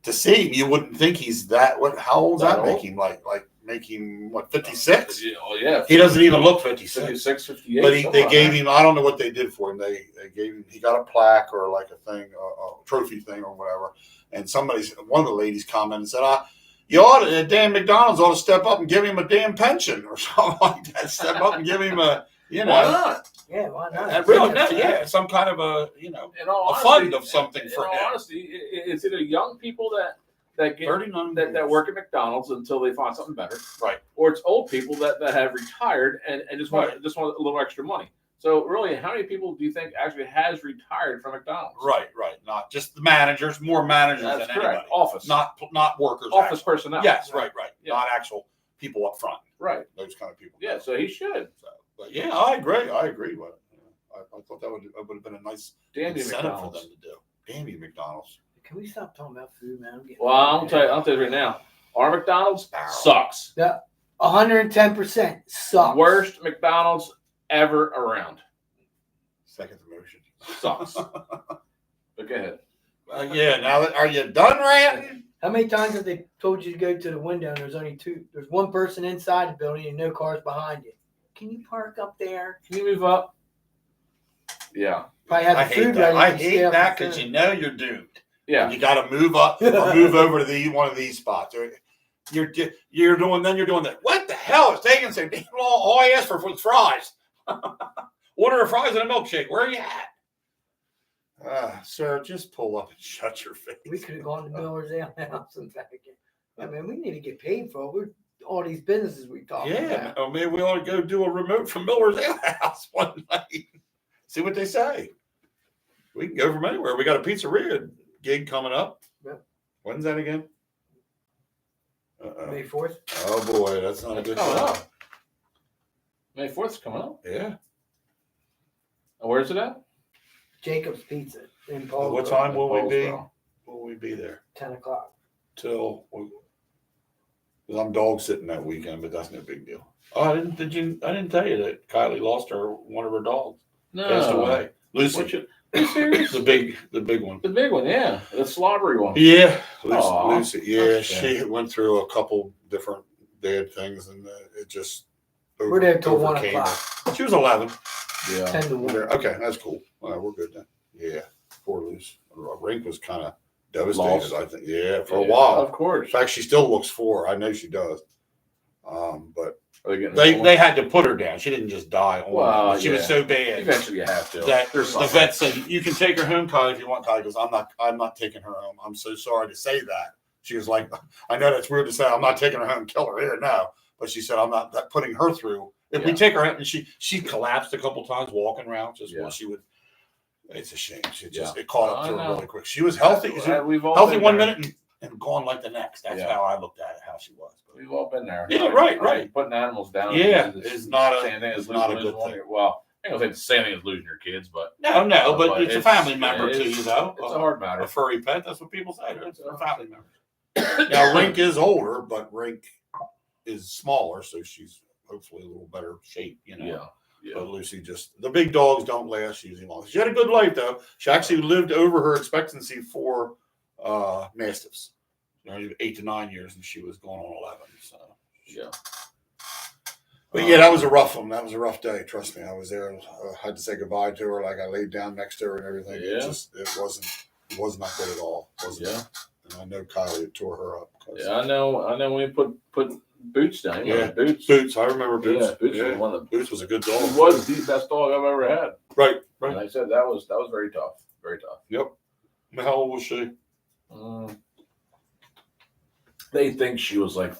To see him, you wouldn't think he's that. How old does That that make old? him? Like make him what, 56? Oh, yeah. He doesn't even look 56. 56, 58. But they somewhere gave around him. I don't know what they did for him. They gave him. He got a plaque or like a thing, a trophy thing or whatever. And one of the ladies commented and said, "You ought to, damn McDonald's ought to step up and give him a damn pension or something like that. Step up and give him a, Why not? yeah, why not? some kind of a, In all a honesty, fund of something in for all him." honesty, it's either young people that get 39 that work at McDonald's until they find something better, Right. or it's old people that have retired and just want a little extra money. So really, how many people do you think actually has retired from McDonald's? Right. Not just the managers, more managers That's than correct. anybody. Office, Not workers. office actually. personnel. Yes, right. Yeah. Not actual people up front. Right. Those kind of people. Yeah. So he should. So, but yeah, I agree with it. I thought that would have been a nice Damn you, incentive for McDonald's. them to do. Damn you, McDonald's. Can we stop talking about food, man? Well, I'll tell you right now. Our McDonald's sucks. 110% sucks. Worst McDonald's ever around. Second the motion. Sucks. But go ahead. Yeah. Now, are you done ranting? How many times have they told you to go to the window and there's one person inside the building and no cars behind you? Can you park up there? Can you move up? Yeah. Probably have the I hate food that. ready. I and hate stay up that and because serve. you know you're doomed. Yeah. You got to move up or move over to one of these spots. You're doing that. What the hell is taking so damn long? All I asked for was fries. Order a fries and a milkshake. Where are you at? Sir, just pull up and shut your face. We could have gone to Miller's Ale House and back again. I mean, we need to get paid for all these businesses we talk Yeah, about. or maybe we ought to go do a remote from Miller's Ale House one night. See what they say. We can go from anywhere. We got a pizzeria gig coming up. Yep. When's that again? May 4th. Oh boy, that's not a good Coming sign. up. May 4th is coming up. Yeah. And where's it at? Jacob's Pizza in What Paulsboro. time will we be? Paulsboro. Will we be there? 10 o'clock. Till I'm dog sitting that weekend, but that's no big deal. Oh, I didn't tell you that Kylie lost one of her dogs. No. Passed away. Lucy. What you serious? The big one. The big one, yeah. The slobbery one. Yeah, Aw, Lucy. Yeah, that's she went through a couple different bad things, and it just. We're there till 1 overcame o'clock. her. She was 11. Yeah. 10 to 1. Okay, that's cool. All right, we're good then. Yeah, poor Lucy. Rink was kind of devastated. Lost. I think. Yeah, for a Yeah, while. Of course. In fact, she still looks 4. I know she does. But Are they getting they had to put her down. She didn't just die. Well, She was yeah. so bad. Eventually you have to. That There's the something. vet said, "You can take her home, Kylie, if you want." Kylie goes, I'm not taking her home. I'm so sorry to say that." She was like, "I know that's weird to say. I'm not taking her home and kill her here now." But she said, "I'm not putting her through. If we Yeah. take her home," and she collapsed a couple times walking around. Just Yeah. when she would. It's a shame. She just Yeah. it caught up to I her know. really quick. She was healthy. We've all Healthy been one there. minute and gone like the next. That's Yeah. how I looked at it. How she was. But We've all been there. Yeah, right. Putting animals down. Yeah, is it's not a- same thing as it's not a losing good one of thing. your- Well, I ain't gonna say the same thing as losing your kids, but no, but But it's a it's- family member to it's- you, though. it's a hard matter. A furry pet. That's what people say. It's a family member. Now, Rink is older, but Rink is smaller, so she's hopefully a little better shape, you know. Yeah. Yeah. But Lucy the big dogs don't last usually long. She had a good life though. She actually lived over her expectancy for mastiffs. 8 to 9 years, and she was going on 11. So Yeah. But yeah, that was a rough one. That was a rough day. Trust me, I was there. I had to say goodbye to her. Like I laid down next to her and everything. Yeah. It was not good at all. Yeah. And I know Kylie tore her up. Yeah, I know. When we put Boots down. Yeah, Boots. I remember Boots. Yeah, Boots was one of the. Boots was a good dog. It was the best dog I've ever had. Right. And I said that was very tough. Very tough. Yep. How old was she? They think she was like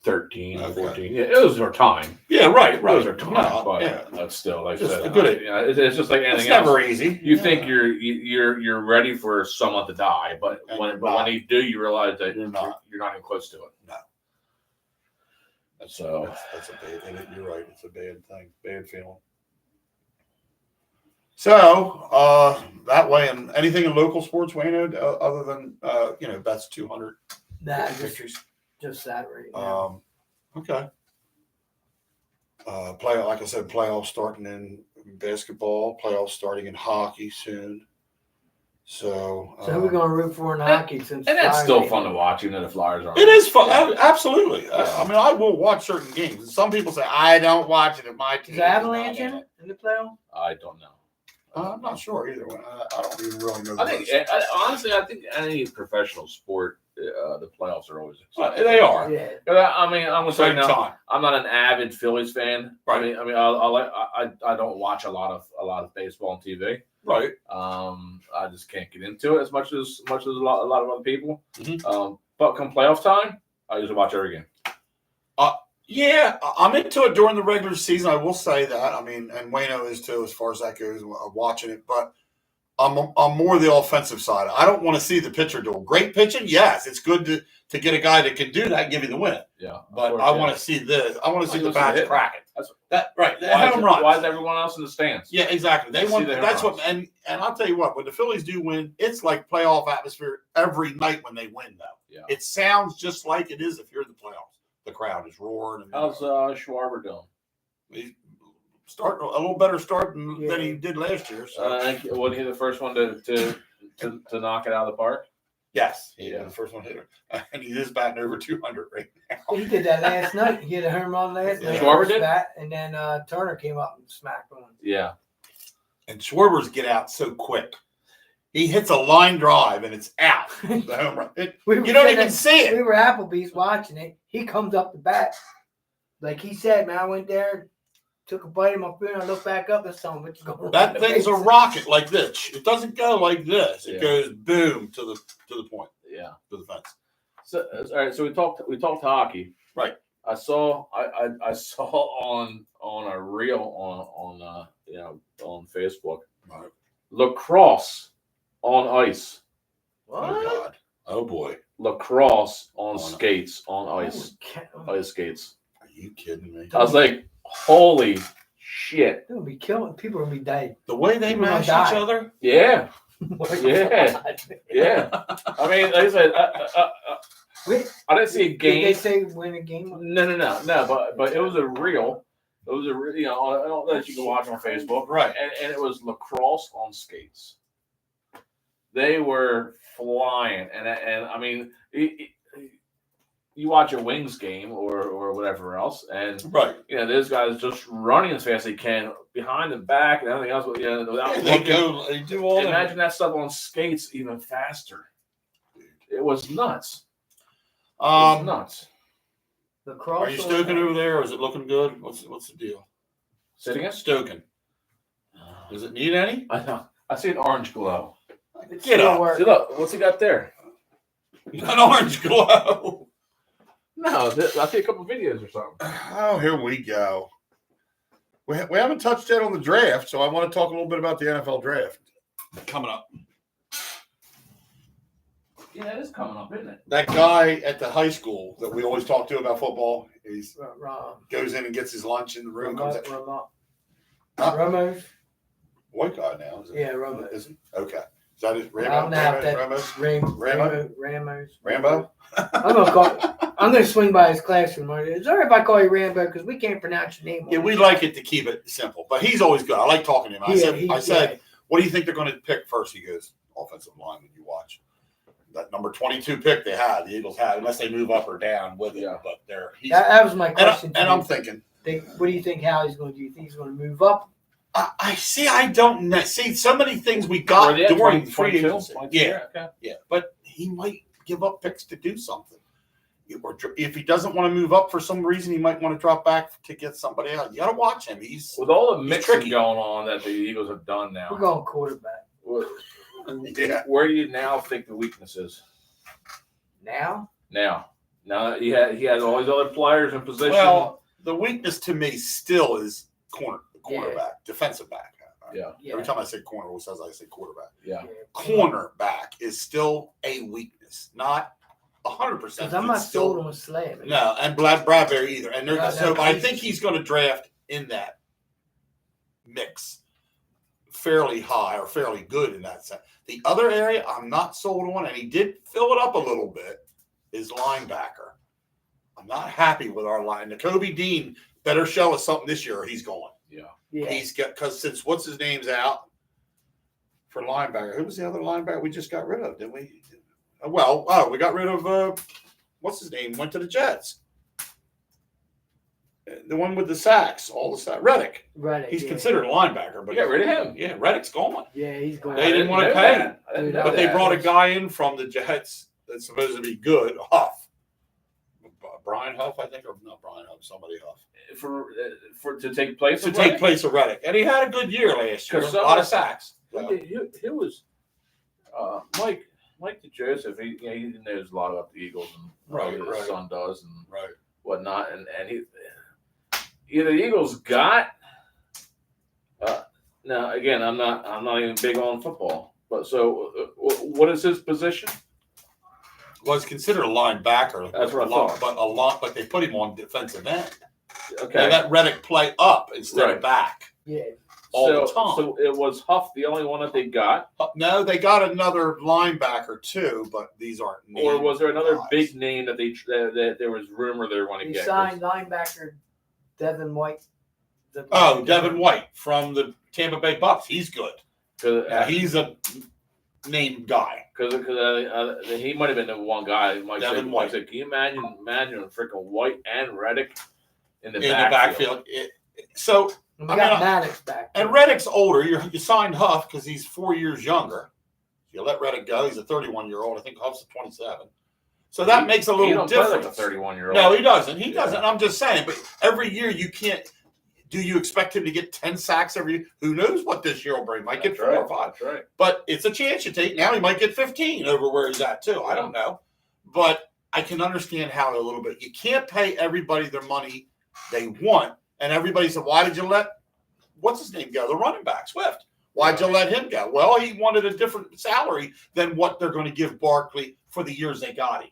13, Okay. 14. Yeah, it was her time. Yeah, right. It was her time, No, but yeah. that's still like Just I said, a good- it's just like It's anything never else. easy. You think you're ready for someone to die, but And when you're not. when you do, you realize that You're not. you're not even close to it. No. So That's a bad. You're right. It's a bad thing. Bad feeling. So that way, and anything in local sports, Wayno, other than Beth's 200 Nah, pictures. just that right now. Okay. Like I said, playoffs starting in basketball. Playoffs starting in hockey soon. So So who we gonna root for in hockey? Since and that's still Flyers- fun to watch, even though the Flyers are. it is fun. Yeah. Absolutely. I mean, I will watch certain games. And some people say I don't watch it if my team Is the Avalanche in it in the playoff? I don't know. I'm not sure either. I don't even really know. I think honestly, I think any professional sport, the playoffs are always exciting. They are. Yeah. I mean, I'm gonna say Same now. time. I'm not an avid Phillies fan. Right. I mean, I don't watch a lot of baseball on TV. Right. I just can't get into it as much as a lot of other people. Mhm. But come playoff time, I usually watch every game. Yeah, I'm into it during the regular season. I will say that. I mean, and Wayno is too, as far as that goes, watching it. But I'm more the offensive side. I don't want to see the pitcher do great pitching. Yes, it's good to get a guy that can do that and give you the win. Yeah, But I want to see this. I want to see the listen to bats it. cracking. That's That right. The why, home runs. why is everyone else in the stands? Yeah, exactly. They See want. the home That's what. runs. And I'll tell you what. When the Phillies do win, it's like playoff atmosphere every night when they win. Though. Yeah. It sounds just like it is if you're in the playoffs. The crowd is roaring. And, How's Schwarber doing? he's starting a little better start than he did last year. So Wasn't he the first one to knock it out of the park? yes, he Yeah. was the first one hitter, and he is batting over 200 right now. He did that last night. He hit a home run last night. Schwarber first did? bat, and then Turner came up and smacked one. Yeah. And Schwarber's get out so quick. He hits a line drive and it's out. The home run. You don't even see We it. were Applebee's watching it. He comes up the bat. Like he said, man, I went there, took a bite of my food, and I looked back up. That's something what's going on. That thing's a rocket like this. It doesn't go like this. It Yeah. goes boom to the point, Yeah. to the fence. So all right. So we talked hockey. Right. I saw on a reel on Facebook Right. lacrosse on ice. Oh What? God. Oh boy. Lacrosse on On skates on ice. Ice skates. Are you kidding me? I was like, holy shit. They're gonna be killing. People are gonna be dying. The way they People mash gonna each die. other. Yeah. What Yeah. God. Yeah. I mean, like I said, Wait, I didn't see a did game. they say win a game? No. But it was a reel. It was a real, I don't know that you can watch on Facebook. Right. And it was lacrosse on skates. They were flying, and I mean, you watch a Wings game or whatever else, and Right. those guys just running as fast as they can behind and back and everything else. Without They looking. go. They do all that. Imagine that stuff on skates even faster. It was nuts. It was nuts. The cross. Are you stoking over there, or is it looking good? What's the deal? Say it again. Stoking. Does it need any? I know. I see an orange glow. Get up. See, look, what's he got there? An orange glow. No, I see a couple videos or something. Oh, here we go. We haven't touched yet on the draft, so I want to talk a little bit about the NFL draft coming up. Yeah, it is coming up, isn't it? That guy at the high school that we always talk to about football, he Rom. goes in and gets his lunch in the room. Comes out. Huh? Ramos. White guy now. Is it? Yeah, Ramos. Is it? Okay. Is that it? I don't know if that Rambo? Ramos. I'm gonna swing by his classroom. Is there if I call you Rambo because we can't pronounce your name? Yeah, we like it to keep it simple, but he's always good. I like talking to him. I said, what do you think they're going to pick first? He goes, offensive line. When you watch that number 22 pick they had, the Eagles had, unless they move up or down with it. Yeah. But that was my question. And I'm thinking, what do you think Howie's going to do? You think he's going to move up? I see. I don't know. See, so many things we got during free agency. Yeah, but he might give up picks to do something. Or if he doesn't want to move up for some reason, he might want to drop back to get somebody else. You got to watch him. He's with all the mixing going on that the Eagles have done now. We're going quarterback. Where do you now think the weakness is? Now that he has all these other players in position. Well, the weakness to me still is cornerback, defensive back. Yeah. Every time I say corner, who says I say quarterback? Yeah. Cornerback is still a weakness, not 100%. Because I'm not sold on Slab. No, and Bradbury either. And but I think he's going to draft in that mix fairly high or fairly good in that sense. The other area I'm not sold on, and he did fill it up a little bit, is linebacker. I'm not happy with our line. Nakobe Dean better show us something this year or he's going. Yeah. He's got, because since what's his name's out for linebacker. Who was the other linebacker we just got rid of? Didn't we? We got rid of what's his name? Went to the Jets. The one with the sacks, all the sacks. Reddick. He's considered a linebacker, but you got rid of him. Yeah, Reddick's gone. Yeah, he's going. They didn't want to pay him, but they brought a guy in from the Jets that's supposed to be good. Huff. Brian Huff, I think, or not Brian Huff, somebody Huff. For to take place of Reddick, and he had a good year last year. A lot of sacks. He was Mike DeJoseph. He knows a lot about the Eagles and his son does and whatnot. And the Eagles got. Now again, I'm not even big on football, but so what is his position? Well, he's considered a linebacker. That's what I thought. But they put him on defensive end. Okay. They let Reddick play up instead of back. Yeah. All the time. So it was Huff the only one that they got? No, they got another linebacker too, but these aren't named. Or was there another big name that that there was rumor they were going to get? He signed linebacker Devin White. Devin White from the Tampa Bay Bucks. He's good. He's a named guy. Because he might have been the one guy. Devin White. Said, can you imagine a freaking White and Reddick in the backfield? We got Maddox back. And Reddick's older. You signed Huff because he's 4 years younger. You let Reddick go. He's a 31-year-old. I think Huff's a 27. So that makes a little difference. Like a 31-year-old. No, he doesn't. He doesn't. I'm just saying. But every year you can't. Do you expect him to get 10 sacks every year? Who knows what this year will bring? Might get 4 or 5. That's right. But it's a chance you take. Now he might get 15 over where he's at too. I don't know. But I can understand how a little bit. You can't pay everybody their money they want. And everybody said, why did you let, what's his name go? The running back, Swift. Why'd you let him go? Well, he wanted a different salary than what they're going to give Barkley for the years they got him.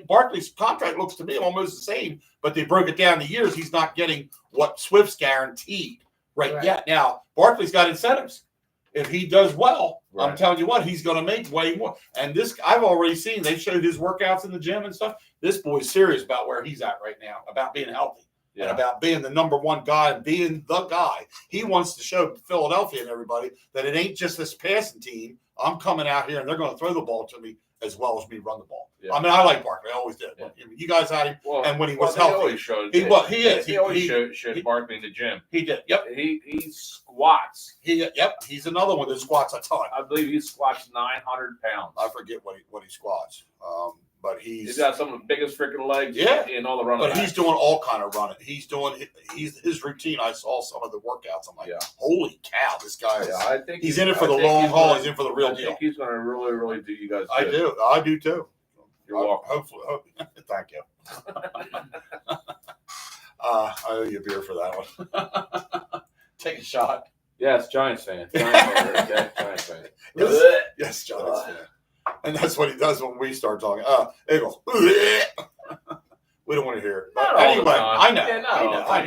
Barkley's contract looks to me almost the same, but they broke it down the years. He's not getting what Swift's guaranteed right yet. Now, Barkley's got incentives. If he does well, I'm telling you what, he's going to make way more. And this, I've already seen, they showed his workouts in the gym and stuff. This boy's serious about where he's at right now, about being healthy. And about being the number one guy and being the guy. He wants to show Philadelphia and everybody that it ain't just this passing team. I'm coming out here and they're going to throw the ball to me as well as me run the ball. Yeah. I mean, I like Barkley. I always did. Yeah. You guys had him, and when he was healthy, he showed Barkley in the gym. He did. Yep. He squats. He's another one that squats a ton. I believe he squats 900 pounds. I forget what he squats. But he's got some of the biggest freaking legs in all the running. But he's doing all kind of running. He's doing his routine. I saw some of the workouts. I'm like, holy cow, this guy is. I think he's in it for the long haul. He's in for the real deal. I think he's going to really, really do you guys good. I do too. You're welcome. Hopefully. Thank you. I owe you a beer for that one. Take a shot. Yes, Giants fan. Giants fan. Yes, Giants fan. And that's what he does when we start talking. Eagles. We don't want to hear it. But anyway, I know. I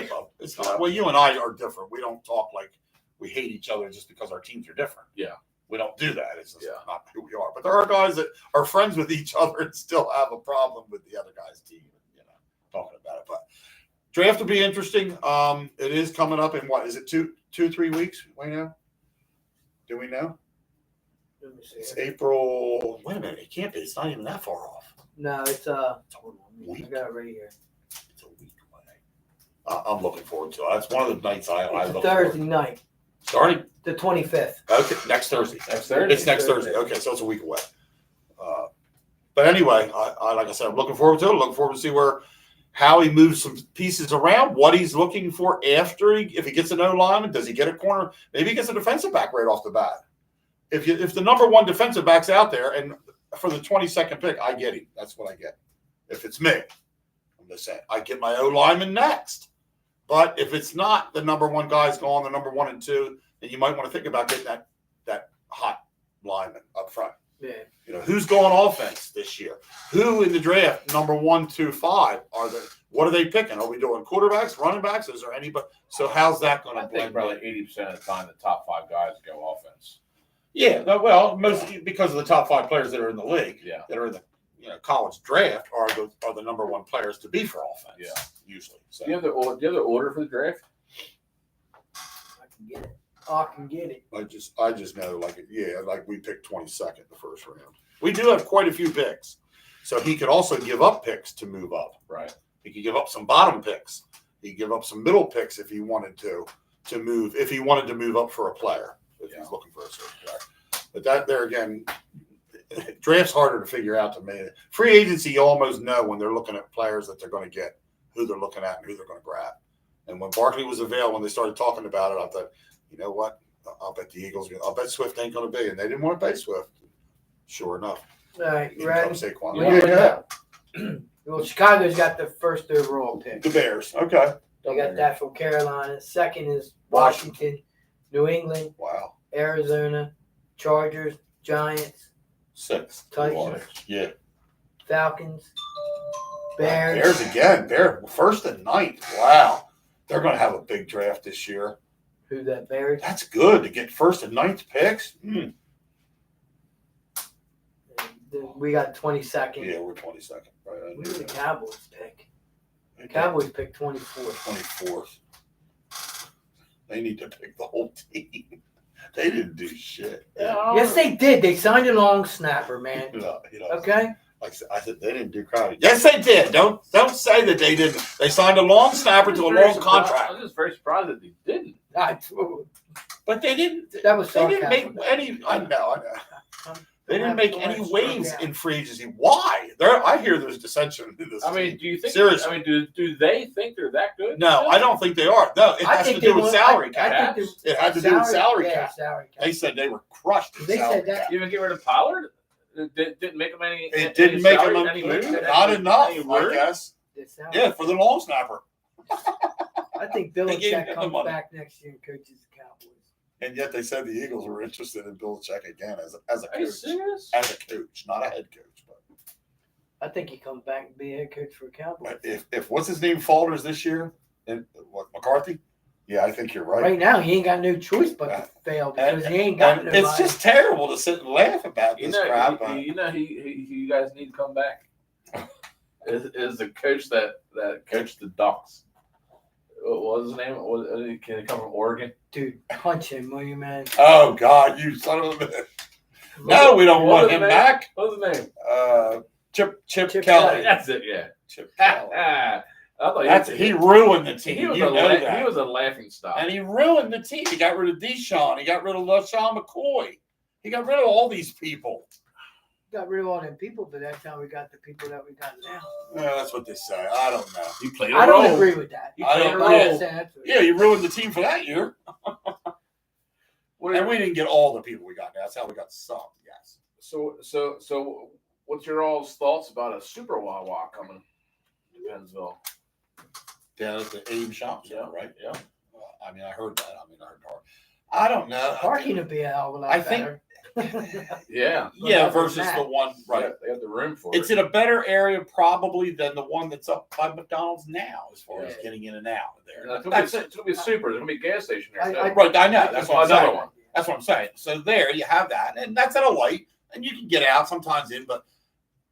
know. It's not. Well, you and I are different. We don't talk like we hate each other just because our teams are different. Yeah. We don't do that. It's just Yeah. not who we are. But there are guys that are friends with each other and still have a problem with the other guy's team. Talking about it, but draft will be interesting. It is coming up in what is it 3 weeks? Wayno? Do we know? Let me see. It's April. Wait a minute, it can't be. It's not even that far off. No, it's It's a I week. got it right here. It's a week away. I'm looking forward to it. That's one of the nights I It's a look Thursday forward night, to. Starting the 25th. okay next Thursday. Next Thursday. It's next Thursday. Okay, so it's a week away. But anyway, I like I said, I'm looking forward to it. Looking forward to see how he moves some pieces around, what he's looking for after if he gets an O lineman, does he get a corner? Maybe he gets a defensive back right off the bat. If the number one defensive back's out there and for the 22nd pick, I get him. That's what I get. If it's me, I'm just saying I get my O lineman next. But if it's not the number one guy's gone, the number 1 and 2, then you might want to think about getting that hot lineman up front. Yeah. Who's going offense this year? Who in the draft, number 1 to 5, what are they picking? Are we doing quarterbacks, running backs? Is there anybody? So how's that going I to think blend? probably 80% of the time the top 5 guys go offense. Yeah, well, mostly because of the top 5 players that are in the league, Yeah. that are in the college draft, are the number 1 players to be for offense. Yeah. Usually. So Do you have the order for the draft? I can get it. I can get it. I just know like we picked 22nd the first round. We do have quite a few picks, so he could also give up picks to move up. Right. He could give up some bottom picks. He could give up some middle picks if he wanted to move. If he wanted to move up for a player, if he's looking for a certain player. But that there again, draft's harder to figure out to me. Free agency, you almost know when they're looking at players that they're going to get, who they're looking at, and who they're going to grab. And when Barkley was available, when they started talking about it, I thought, you know what? I'll bet the Eagles. I'll bet Swift ain't going to be, and they didn't want to pay Swift. Sure enough, All right, in ready? comes Saquon. Yeah. Yeah, yeah. Well, Chicago's got the first overall pick. The Bears. Okay. They got that from Carolina. Second is Washington, New England, Wow. Arizona, Chargers, Giants, 6. Titans, Yeah. Falcons, Bears. Bears again. Bears first and 9th. Wow. They're going to have a big draft this year. Who that Bears? That's good to get first and 9th picks. And then we got 22nd. Yeah, we're 22nd. Right. Who did the Cowboys pick? The Cowboys picked 24th. 24th. They need to pick the whole team. They didn't do shit. Yes, they did. They signed a long snapper, man. Okay? Like I said, they didn't do crowded. Yes, they did. Don't say that they didn't. They signed a long snapper to a long contract. I was just very surprised that they didn't. But they didn't. That was They didn't sarcasm. make any. I know. They didn't make any Don't waves have- in free agency. Why? I hear there's dissension in this. I mean, team. do you think? Seriously. I mean, do they think they're that good? No, I don't think they are. No, it I has think to do they with won- salary I cap. think It had to do with salary yeah, cap. salary cap. They said they were crushed. in They said salary that- cap. You even get rid of Pollard? It didn't make him any. It didn't make salary, them any moves? not enough, Any I word? guess. The salary Yeah, for the long snapper. I think They gave Belichick him the comes money. back next year and coaches the Cowboys. And yet they said the Eagles were interested in Belichick again as a Are you coach. serious? As a coach, not a head coach. But I think he comes back and be a head coach for the Cowboys. if what's his name falters this year, and what McCarthy? Yeah, I think you're right. Right now, he ain't got no choice but to fail because he ain't got And nobody. it's just terrible to sit and laugh about You this know, crap. you guys need to come back. Is the coach that coached the Ducks? What was his name? Can he come from Oregon? Dude, punch him, will you, man? Oh God, you son of a bitch! No, we don't What want was him his name? back. What's his name? Chip Chip Kelly. That's it. Yeah. Chip Kelly. I thought He ruined the team. he was You know that. he was a laughing stock. And he ruined the team. He got rid of Deshaun. He got rid of LaShawn McCoy. He got rid of all these people. Got rid of all them people, but that's how we got the people that we got now. Yeah, that's what they say. I don't know. He played a I don't role. agree with that. He I played don't a know. role. That's what- Yeah, he ruined the team for that year. What And we didn't get all the people we got. That's how we got some. Yes. So, what's your all's thoughts about a Super Wawa coming to Pennsville? Yeah, that's the Abe Shop, Yeah, right? Yeah. I mean, I heard that. I heard hard. I don't know. Parking would be a hell of a lot I think better. Yeah. Yeah, Well, versus that- the one right. Yeah, they have the room for It's it. in a better area probably than the one that's up by McDonald's now, as far as Yeah. getting in and out of there. It's That's going to be super. There's going to be a gas station there. I- too. right. I know. That's what I'm another saying. one. That's what I'm saying. So there you have that, and that's at a light, and you can get out sometimes in, but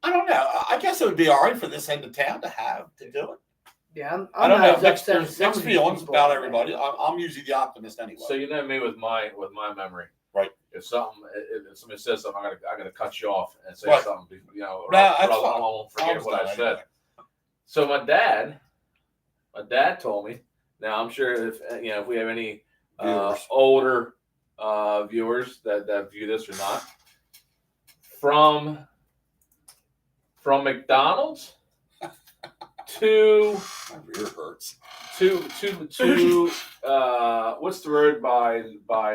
I don't know. I guess it would be all right for this end of town to do it. Yeah, I'm I don't not know. as Mixed, upset there's as some mixed of these feelings people about are, everybody. man. I'm usually the optimist anyway. So you know me with my memory. Right. If somebody says something, I gotta cut you off and say Right. something. You know, or No, else- that's or else fine. I won't forget what I understand said. anyway. So my dad told me. Now I'm sure if we have any Viewers. older viewers that view this or not, from McDonald's to My rear hurts. to what's the road by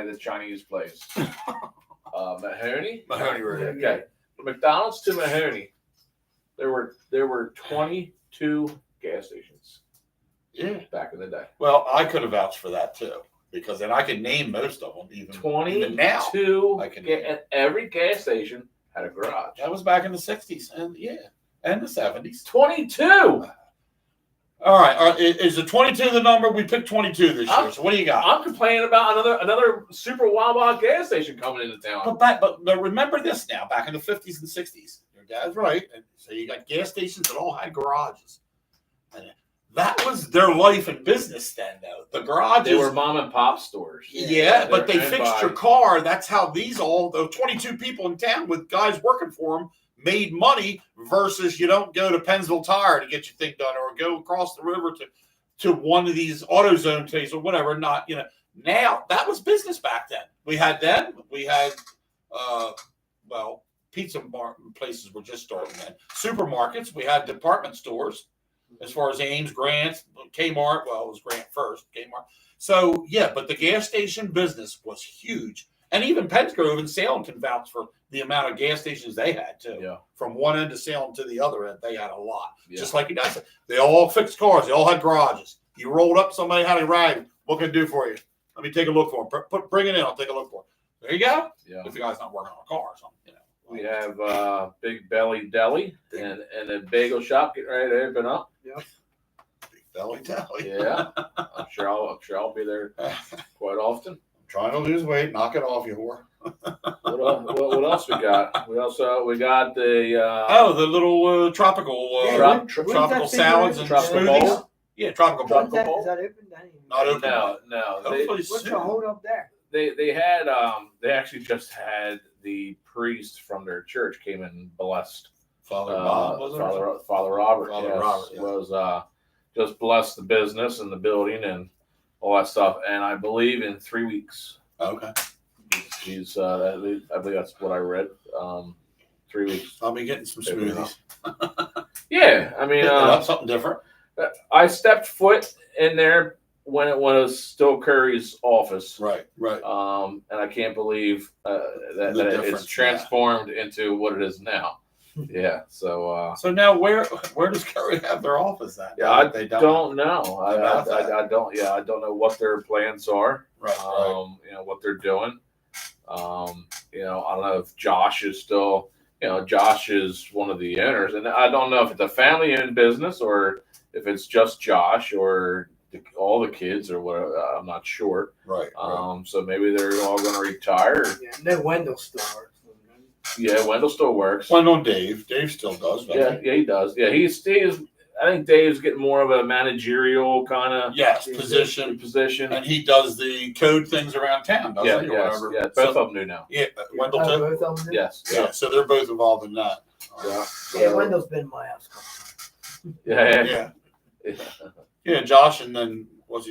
the Chinese place? Mahoney. Mahoney Road. Okay, from McDonald's to Mahoney, there were 22 gas stations Yeah. back in the day. Well, I could have vouched for that too, because then I could name most of them. Even now, 22, I can- and every gas station had a garage. that was back in the '60s and and the '70s. 22. All right, is the 22 the number? We picked 22 this year. I'm- So what do you got? I'm complaining about another super wild gas station coming into town. But remember this now. Back in the 50s and 60s, your dad's right. And so you got gas stations that all had garages. And that was their life and business then, though. The garages. They were mom and pop stores. Yeah, but they were owned fixed by- your car. That's how those 22 people in town with guys working for them made money versus you don't go to Pennsville Tire to get your thing done or go across the river to one of these AutoZone places or whatever. Now that was business back then. We had pizza places were just starting then. Supermarkets, we had department stores as far as Ames, Grant, Kmart. Well, it was Grant first, Kmart. So yeah, but the gas station business was huge. And even Pennsgrove and Salem can vouch for the amount of gas stations they had too. Yeah. From one end of Salem to the other end, they had a lot. Yeah. Just like you guys said, they all fixed cars. They all had garages. You rolled up, somebody had a ride. What can I do for you? Let me take a look for them. Bring it in. I'll take a look for it. There you go. Yeah. If the guy's not working on a car or something, We have Big Belly Deli and a bagel shop getting ready to open up. Big belly deli. Yeah, I'm sure I'll be there quite often. Trying to lose weight. Knock it off, you whore. What else we got? We got the The little tropical Yeah, tropical salads and Tropical smoothies. bowl? Yeah, tropical bowl. When's that? Is that open? I didn't even- Not open. no. Hopefully What's soon. the hold up there? They had they actually just had the priest from their church came and blessed Father Bob, was it? Father Robert. Father Yes, Robert, yeah. was just blessed the business and the building and all that stuff. And I believe in 3 weeks Okay. he's I believe that's what I read. 3 weeks. I'll be getting some Open it smoothies. Yeah, I mean, Hitting it up, something different. I stepped foot in there when it was still Curry's office. Right. And I can't believe that The it's difference, transformed into what it is now. Yeah. So So now where does Curry have their office at? yeah, I They don't know. About that. I don't. Yeah, I don't know what their plans are. Right. What they're doing. I don't know if Josh is still. Josh is one of the owners, and I don't know if it's a family-owned business or if it's just Josh or all the kids or whatever. I'm not sure. Right. So maybe they're all going to retire. Yeah, and then Wendell still works. Yeah, Wendell still works. Well, no, Dave. Dave still does. Doesn't Yeah, he does. Yeah, he's. I think Dave's getting more of a managerial kind of he? Yes, position. And he does the code things around town, doesn't Yeah, he? Or yes, whatever. yeah. Both So- of them do now. Yeah, Wendell Oh, too. both of them do? Yes. Yeah, so they're both involved in that. Yeah. Yeah, Wendell's been in my house. Yeah. Yeah, Josh, and then what's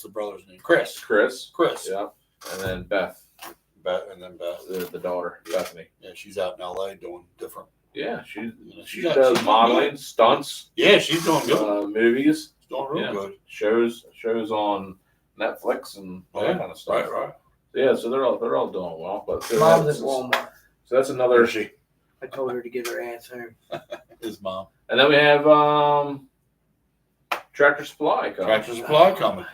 the brother's name? Chris. Chris. Chris. Yeah. And then Beth, And then Beth. the daughter, Bethany. Yeah, she's out in LA doing different. Yeah, she She's does doing modeling, good. stunts, Yeah, she's doing good. movies, She's doing real yeah. good. shows on Netflix and all that kind of stuff. Right. Yeah, so they're all doing well. But Mom's at Walmart. So that's another. She, I told her to get her ass home. his mom. And then we have Tractor Supply coming. Tractor Supply coming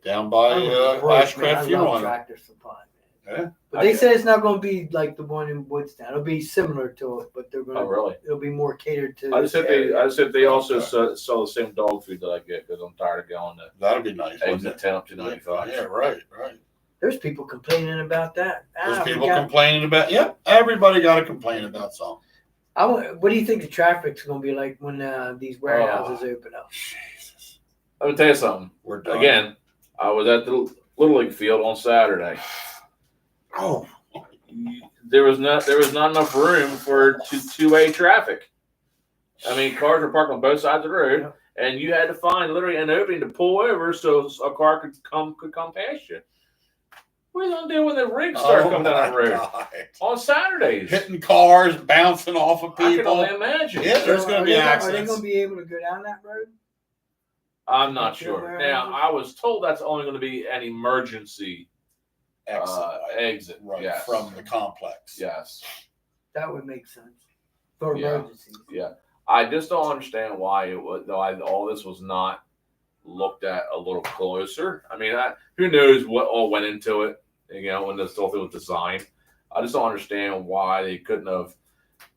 down by I Ashcraft love Funeral. Tractor Supply. But they said it's not going to be like the one in Woodstown. It'll be similar to it, but they're going Oh, to. really? It'll be more catered to. I just said they also sell the same dog food that I get because I'm tired of going to That'd be nice. wouldn't exit it? 10 up to 95. Yeah, right. There's people complaining about that. There's people complaining about. Yep, everybody got to complain about something. What do you think the traffic's going to be like when these warehouses open up? Jesus, Let me tell you something. we're done Again, I was at the Little League field on Saturday. Oh, There was not enough room for two-way traffic. I mean, cars were parked on both sides of the road, and you had to find literally an opening to pull over so a car could come past you. What are you gonna do when the rigs start coming down the road God. on Saturdays? Hitting cars, bouncing off of I can people. only imagine. Yeah, there's going to be Are they accidents. going to be able to go down that road? I'm not sure. Now, I was told that's only going to be an emergency exit. Right, yes. from the complex. Yes. That would make sense for Yeah. emergencies. Yeah. I just don't understand why all this was not looked at a little closer. I mean, who knows what all went into it, when this whole thing was designed. I just don't understand why they couldn't have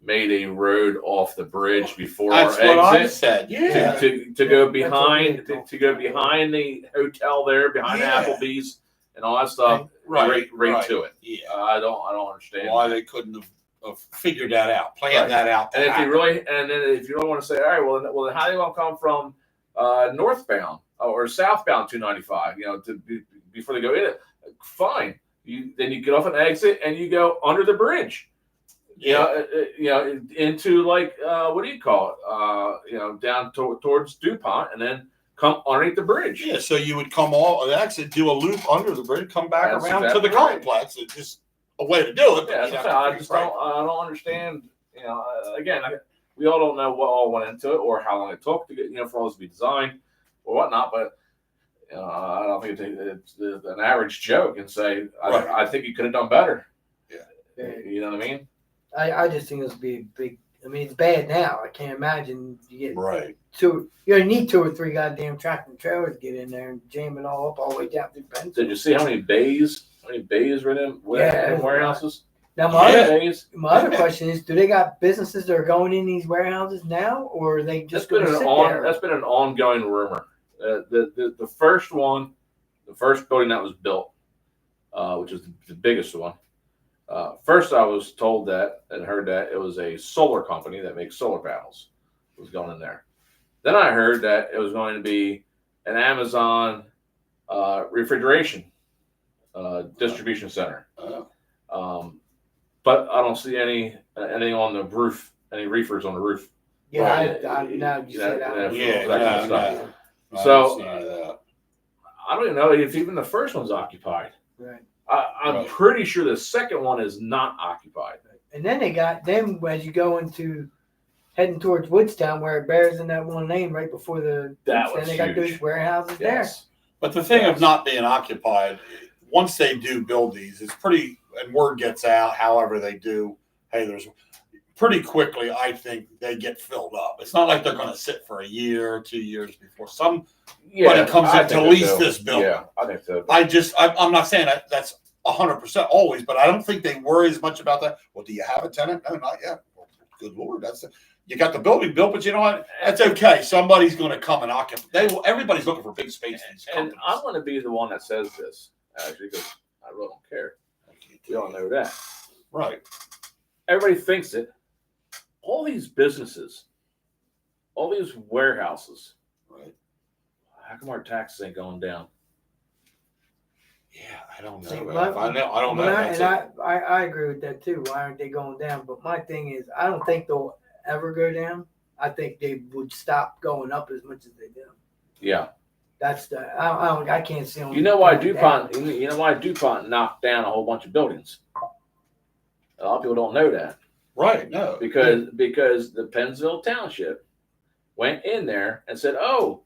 made a road off the bridge before That's our what I exit. said. Yeah. To go behind That's what to go behind the hotel there, behind Yeah. Applebee's and all that stuff, right to it. Yeah. I don't understand Why they couldn't have figured that out, planned Right. that out. And if you really want to say, all right, well, then how do you want to come from northbound or southbound 295? Before they go in it, fine. Then you get off an exit and you go under the bridge. Into like what do you call it? Down towards DuPont, and then come underneath the bridge. Yeah, so you would come all exit, do a loop under the bridge, come back That's around exactly to the right. complex. It's just a way to do it. Yeah, that's what I just don't understand. Again, we all don't know what all went into it or how long it took to get for all this to be designed or whatnot. But I don't think it's an average joke and say I think you could have done better. Yeah, you know what I mean. I just think it's be a big. I mean, it's bad now. I can't imagine you get right. You need 2 or 3 goddamn tractor trailers to get in there and jam it all up all the way down through Benson. Did you see how many bays were in warehouses? Now my other question is, do they got businesses that are going in these warehouses now, or are they just going to sit there? That's been an ongoing rumor. The first one, the first building that was built, which is the biggest one. First, I was told that and heard that it was a solar company that makes solar panels was going in there. Then I heard that it was going to be an Amazon refrigeration distribution center. But I don't see anything on the roof, any reefers on the roof. Yeah, now you say that. Yeah, So I don't even know if even the first one's occupied. Right. I'm pretty sure the second one is not occupied. And then they got them as you go into heading towards Woodstown, where it bears in that one lane right before the. That then was they got huge. those warehouses Yes. But the thing of not being occupied, once they do build these, it's pretty, and word gets out, however they do, hey, there's pretty quickly, I think they get filled up. It's not like they're going to sit for a year or 2 years before somebody comes in to lease this building. Yeah, I think so. I'm not saying that's 100% always, but I don't think they worry as much about that. Well, do you have a tenant? No, not yet. Well, good Lord, you got the building built, but you know what? That's okay. Somebody's going to come and occupy. Everybody's looking for big space. And I'm going to be the one that says this, actually, because I really don't care. We all know that. Right. Everybody thinks it. All these businesses, all these warehouses, Right. how come our taxes ain't going down? Yeah, I don't know. See, I don't know. And I agree with that too. Why aren't they going down? But my thing is, I don't think they'll ever go down. I think they would stop going up as much as they do. Yeah. That's I can't see them. You know why DuPont? You know why DuPont knocked down a whole bunch of buildings? A lot of people don't know that. Right. No. Because the Pennsville Township went in there and said, "Oh,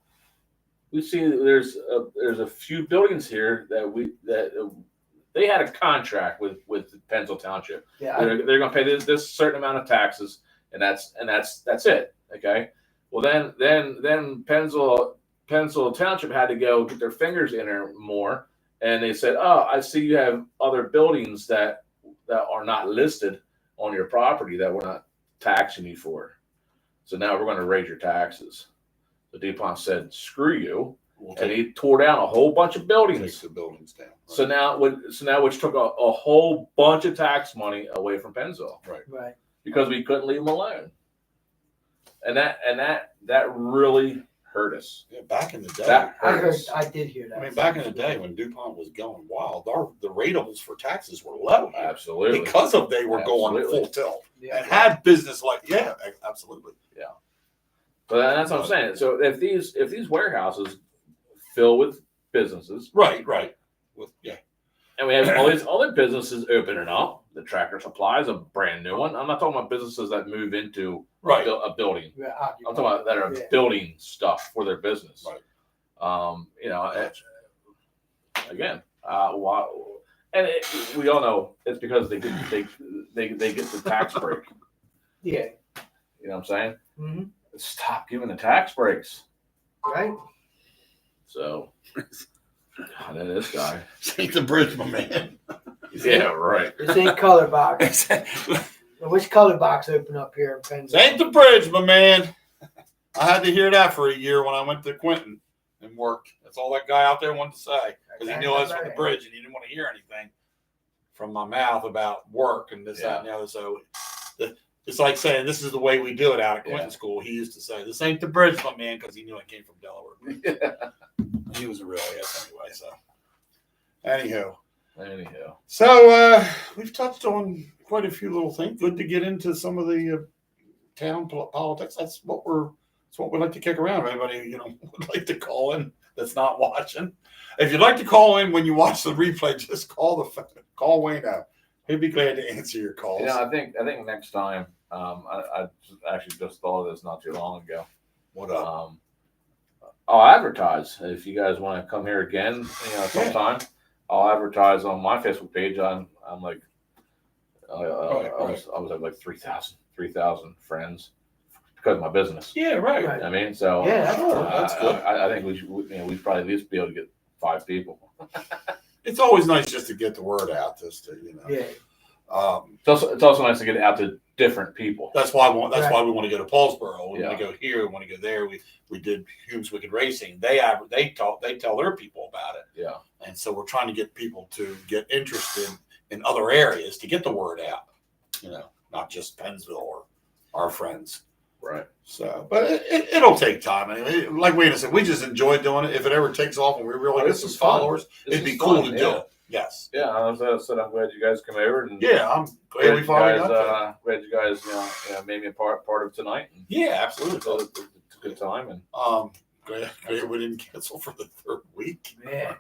we see there's a few buildings here that they had a contract with Pennsville Township. Yeah, They're going to pay this certain amount of taxes, and that's it. Okay. Well, then Pennsville Township had to go get their fingers in there more and they said, "Oh, I see you have other buildings that are not listed on your property that we're not taxing you for. So now we're going to raise your taxes." So DuPont said, "Screw you," and he tore down a whole bunch of buildings. Takes the buildings down. Right. So now, which took a whole bunch of tax money away from Pennsville, Right. because we couldn't leave them alone, and that really hurt us. Yeah, back in the day. That hurt us. I did hear that. I mean, back in the day when DuPont was going wild, the ratables for taxes were low Absolutely. because of they were going Absolutely. full tilt Yeah. and had business absolutely. But that's what I'm saying. So if these warehouses fill with businesses, Right. and we have all these other businesses opening up, the Tractor Supply is a brand new one. I'm not talking about businesses that move into Right. a building. Yeah, I'm talking about that are Yeah. building stuff for their business. Right. Again, why? And we all know it's because they get the tax break. Yeah. You know what I'm saying? Mm-hmm. Stop giving the tax breaks. Right. So, and then this guy. St. the Bridge, my man. Yeah, right. This ain't color box. Which color box open up here in Pennsylvania? St. the Bridge, my man. I had to hear that for a year when I went to Quinton and worked. That's all that guy out there wanted to say, because he knew I was from the bridge and he didn't want to hear anything from my mouth about work and this, that, and the other. So it's like saying this is the way we do it out at Quinton School. He used to say, "This ain't the bridge, my man," because he knew I came from Delaware. He was a real ass anyway. So, anyhow. So we've touched on quite a few little things. Good to get into some of the town politics. That's what we like to kick around. If anybody would like to call in that's not watching. If you'd like to call in when you watch the replay, just call Wayno. He'd be glad to answer your calls. Yeah, I think next time. I actually just thought of this not too long ago. What up? I'll advertise if you guys want to come here again. Sometime. I'll advertise on my Facebook page. I'm like, I was at like 3,000 friends because of my business. Yeah, right. I mean, so Yeah, that's good. I think we'd probably at least be able to get 5 people. It's always nice just to get the word out, Yeah. It's also nice to get it out to different people. That's why we want to go to Paulsboro. We Yeah. want to go here. We want to go there. We did Hume's Wicked Racing. They tell their people about it. Yeah. And so we're trying to get people to get interested in other areas to get the word out. Not just Pennsville or our friends. Right. So, but it'll take time. I mean, like Wayne said, we just enjoy doing it. If it ever takes off and we really get some followers, it'd be cool to do it. Yes. Yeah, as I said, I'm glad you guys come over. And Yeah, I'm glad we finally got that. glad you guys made me a part of tonight. And Yeah, absolutely. so it's a good time. And Glad we didn't cancel for the 3rd week. Yeah.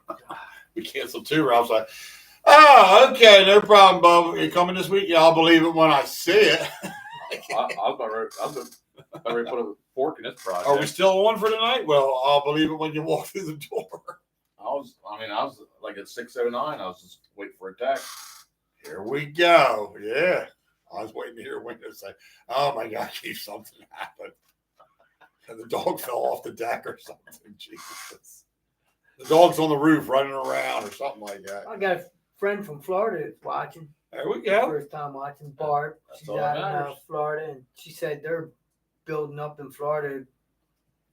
We canceled 2. Rob's like, "Oh, okay, no problem, Bob. Are you coming this week?" "Yeah, I'll believe it when I see it." I was about to put a fork in this project. Are we still on for tonight? Well, I'll believe it when you walk through the door. I was like at 6:09. I was just waiting for a text. Here we go. Yeah. I was waiting to hear Window say, "Oh my God, Keith, something happened." And the dog fell off the deck or something. Jesus. The dog's on the roof running around or something like that. I got a friend from Florida that's watching. There we go. First time watching. Barb. That's She's all that out in matters. Florida, and she said they're building up in Florida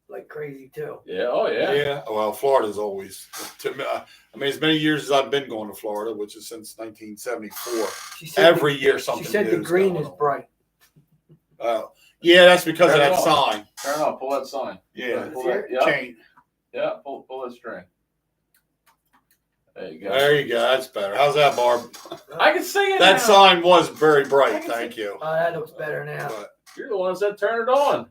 like crazy too. Yeah. Oh yeah. Yeah. Well, Florida's always, to me, I mean, as many years as I've been going to Florida, which is since 1974, She said every year something She said new the green going is on. bright. Oh, yeah, that's because of Turn it that off. sign. Turn it off. Pull that sign. Yeah. Pull that. Yeah. Chain. Yeah. Pull that string. There you go. There you go. That's better. How's that, Barb? I can see it That now. sign was very I bright. can Thank you. Oh, that looks better now. But, You're the one that said turn it on.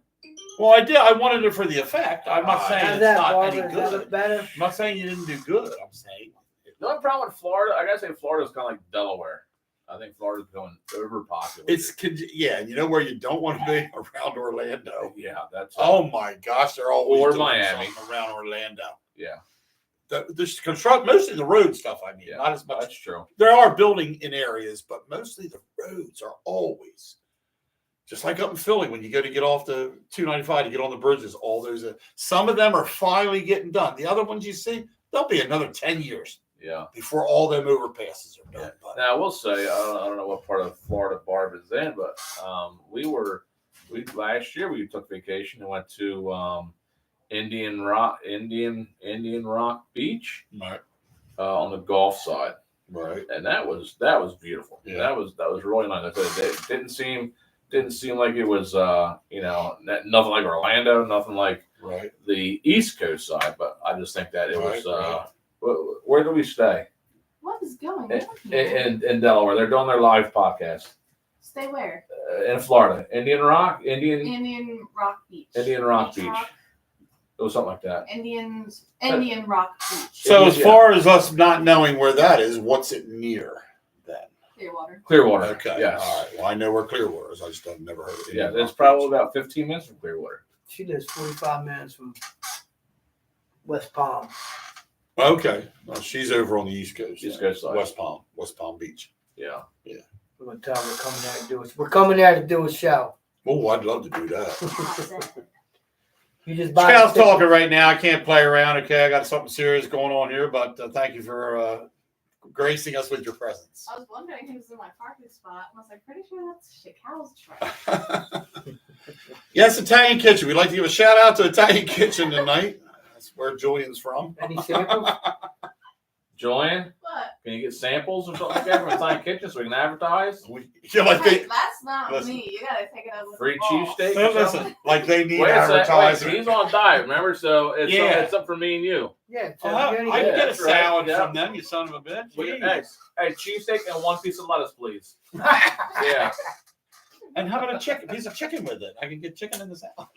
well, I did. I wanted it for the effect. I'm not saying How's it's that, not Barbara? any Does that good. look better? I'm not saying you didn't do good. I'm saying The only problem with Florida, I gotta say, Florida's kind of like Delaware. I think Florida's going overpopulated. yeah. And you know where you don't want to be? Around Orlando. yeah, that's Oh my gosh, they're always Or doing Miami. something around Orlando. yeah, There's construct mostly the road stuff. I mean, yeah, not as much. That's true. There are building in areas, but mostly the roads are always just like up in Philly when you go to get off the 295 to get on the bridges. All those, some of them are finally getting done. The other ones you see, they'll be another 10 years. Yeah. before all them overpasses are done. But Now I will say I don't know what part of Florida Barb is in, but we last year we took vacation and went to Indian Rock Beach right, on the Gulf side, right, and that was beautiful. Yeah. That was really nice. It didn't seem like it was nothing like Orlando, nothing like right. the East Coast side, but I just think that it was. Right. Where do we stay? What is going on here? In Delaware. They're doing their live podcast. Stay where? In Florida, Indian Rock Beach. Indian Rock Beach. It was something like that. Indian Rock Beach. So as far as us not knowing where that is, what's it near then? Clearwater. Okay. Yes. All right. Well, I know where Clearwater is. I just have never heard of it. Yeah, it's probably about 15 minutes from Clearwater. She lives 45 minutes from West Palm. Okay. Well, she's over on the East Coast. East Coast side. West Palm Beach. Yeah. We're gonna tell her we're coming there to do it. We're coming there to do a show. Oh, I'd love to do that. You just buy. Scouts talking right now. I can't play around. Okay, I got something serious going on here, but thank you for gracing us with your presence. I was wondering who's in my parking spot. I was like, pretty sure that's Chicago's truck. Yes, Italian Kitchen. We'd like to give a shout out to Italian Kitchen tonight. That's where Julian's from. Any samples? Julian, What? can you get samples or something like that from Italian Kitchen so we can advertise? Hey, that's not me. You gotta take it up with Free the boss. cheesesteak or something? Listen, like they need Wait a second, advertising. he's on diet, remember? So it's, Yeah. it's up for me and you. Yeah. I can Yeah, get a that's right. salad Yeah. from them, you son of a bitch. Hey, cheesesteak and one piece of lettuce, please. Yeah. And how about a piece of chicken with it? I can get chicken in the salad.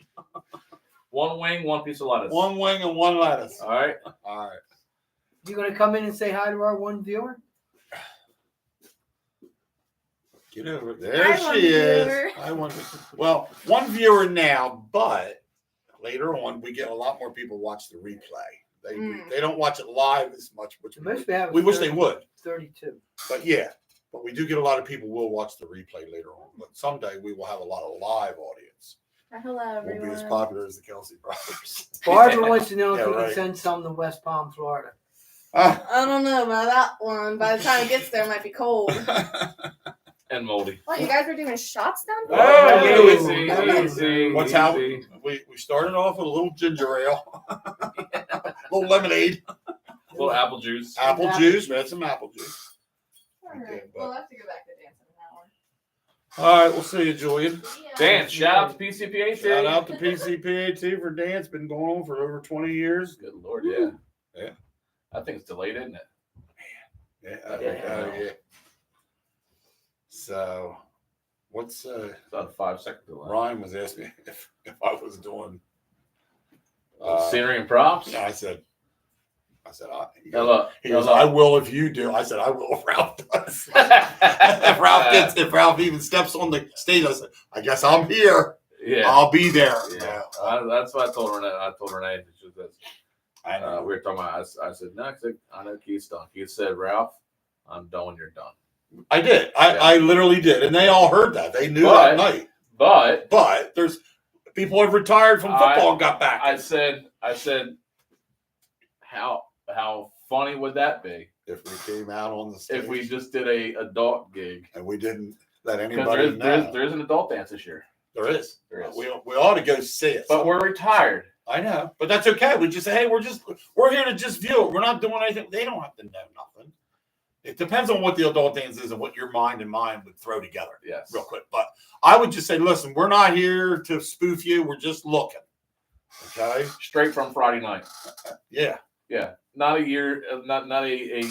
One wing, one piece of lettuce. One wing and one lettuce. All right. All right. You gonna come in and say hi to our one viewer? Get over it. There Hi, she one is. viewer. Well, one viewer now, but later on we get a lot more people watch the replay. They don't watch it live as much, which we wish they would. 32. But yeah, but we do get a lot of people will watch the replay later on. But someday we will have a lot of live audience. Hello, Won't be as everyone. popular as the Kelsey brothers. Barbara wants to know if Yeah, we right. can send some to West Palm, Florida. I don't know about that one. By the time it gets there, it might be cold. And moldy. What, you guys are doing shots down here? Oh, easy, easy. What's how we started off with a little ginger ale, a little lemonade, A little apple juice. apple juice. We had some apple juice. All right. Okay, but- We'll have to go back to dancing in that one. All right, we'll see you, Julian. Yeah. Dan, shout out to PCPAT. Shout out to PCPAT for dance. Been going on for over 20 years. Good Lord, yeah. Yeah. I think it's delayed, isn't it? Yeah. So, what's It's about a 5-second delay. Ryan was asking me if I was doing Scenery and props. Yeah, I said, he Now goes, look, he goes, I will if you do. I said, I will if Ralph does. if Ralph even steps on the stage, I said, I guess I'm here. Yeah. I'll be there. Yeah. That's what I told Renee. I told Renee. She says, I know. we were talking about. I said, no, I know Keith's done. Keith said, Ralph, I'm done when you're done. I did. I literally did. And they all heard that. They knew that night. But there's people have retired from football and got back. I said, how funny would that be if we came out on the stage if we just did a adult gig? and we didn't let Because anybody know. there's an adult dance this year. There is. There is. We ought to go see it. But we're retired. I know, but that's okay. We just say, hey, we're here to just view it. We're not doing anything. They don't have to know nothing. It depends on what the adult dance is and what your mind and mine would throw together. Yes. Real quick. But I would just say, listen, we're not here to spoof you. We're just looking. Okay. Straight from Friday night. Yeah. Yeah. Not a year. Not a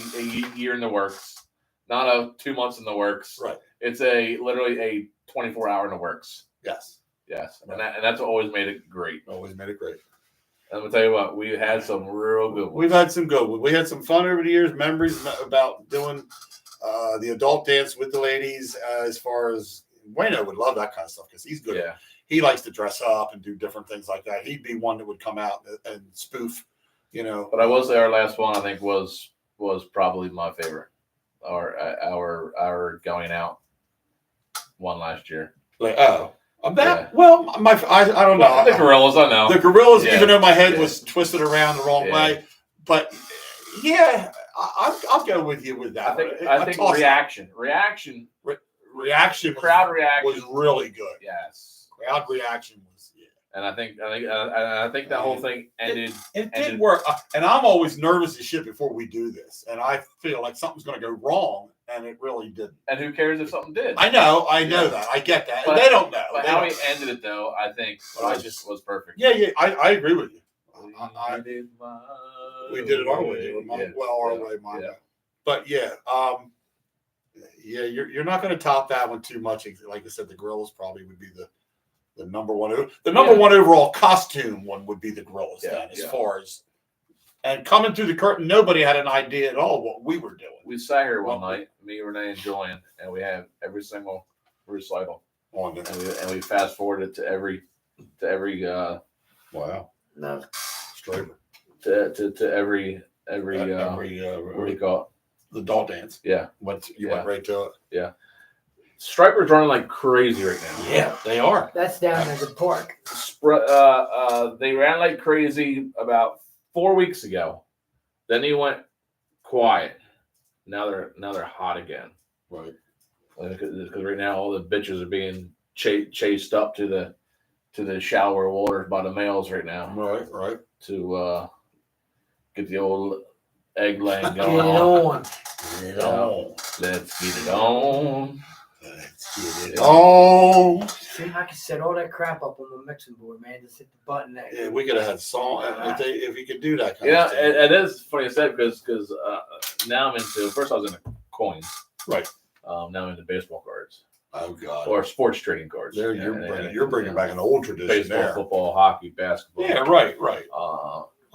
year in the works. Not a 2 months in the works. Right. It's literally a 24-hour in the works. Yes. Yes. And that's what always made it great. Always made it great. I'm gonna tell you what, we had some real good ones. We've had some good ones. We had some fun over the years, memories about doing the adult dance with the ladies. As far as Wayno would love that kind of stuff because he's good. Yeah. He likes to dress up and do different things like that. He'd be one that would come out and spoof, But I will say our last one I think was probably my favorite. Our going out one last year. Like, Yeah. well, I don't know. The Gorillas, I know. The Gorillas, Yeah. even though my head Yeah. was twisted around the wrong Yeah. way. But yeah, I'll go with you with that. I think reaction, reaction, crowd reaction was really good. Yes, Crowd reaction was. Yeah. And I think that whole thing ended. It did work, and I'm always nervous as shit before we do this, and I feel like something's going to go wrong, and it really didn't. And who cares if something did? I know that, I get that. But they don't know. But how he ended it, though, I think was perfect. Yeah, I agree with you. We did it our way. Our way, my way. But yeah, you're not going to top that one too much. Like I said, the Gorillas probably would be the number one. The number one overall costume one would be the Gorillas. Then, as far as and coming through the curtain, nobody had an idea at all what we were doing. We sat here one night, me, Renee, and Joanne, and we had every single recital on there, and we fast forwarded to every wow, no, Striper to every what do you call it? The doll dance. Yeah, went right to it. Yeah. Striper's running like crazy right now. Yeah, they are. That's down at the park. They ran like crazy about 4 weeks ago. Then he went quiet. Now they're hot again. Right. Because right now all the bitches are being chased up to the shallower waters by the males right now. Right. To get the old egg laying Get going it on. Get it on. Let's get it on. Let's get it on. See, I can set all that crap up on the mixing board, man. Just hit the button there. Yeah, we could have had song if you could do that kind Yeah, of stuff. it is funny you said because now I'm into. First, I was into coins. Right. Now I'm into baseball cards. Oh God. Or sports trading cards. There you're bringing back an old tradition. Baseball, there. football, hockey, basketball. Yeah, right.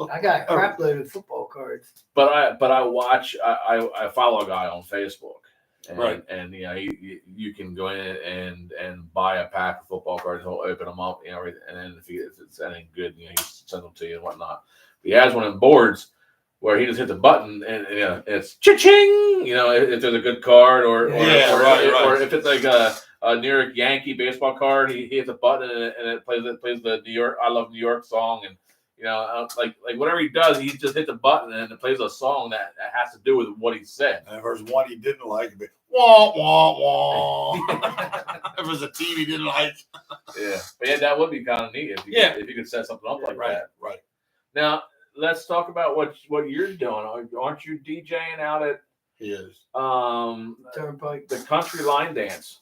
I got a crap load of football cards. But I watch. I follow a guy on Facebook. And, right. And you can go in and buy a pack of football cards. He'll open them up, and then if it's anything good, he sends them to you and whatnot. But he has one of boards where he just hit the button and it's cha-ching. If there's a good card or if it's like a New York Yankee baseball card, he hits a button and it plays the New York I Love New York song and. Like whatever he does, he just hit the button and it plays a song that has to do with what he said. And if there's one he didn't like, it'd be wah wah wah. If there's a team he didn't like, but that would be kind of neat if you could set something up like that. Right. Now let's talk about what you're doing. Aren't you DJing out at? He is. Turnpike. The country line dance.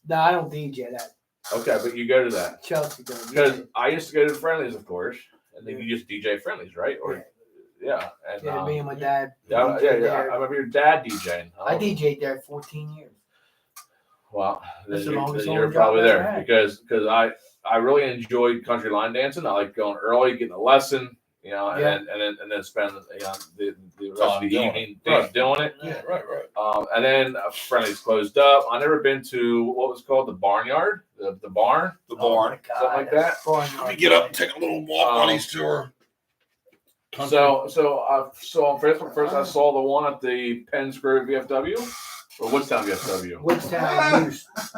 No, I don't DJ that. Okay, but you go to that. Chelsea does. Because I used to go to the friendlies, of course. And then you just DJ friendlies, right? Or and me and my dad. Yeah. I remember your dad DJing. I DJ'd there 14 years. Well, That's then the longest you're job probably I've there had. because I really enjoyed country line dancing. I like going early, getting a lesson, and then spend the rest of the evening doing it. Yeah, right. And then friendlies closed up. I never been to what was called the barnyard, the barn, Barn, something like that. Let me get up and take a little walk on these tour. So on Facebook first I saw the one at the Penns Grove VFW or Woodstown VFW.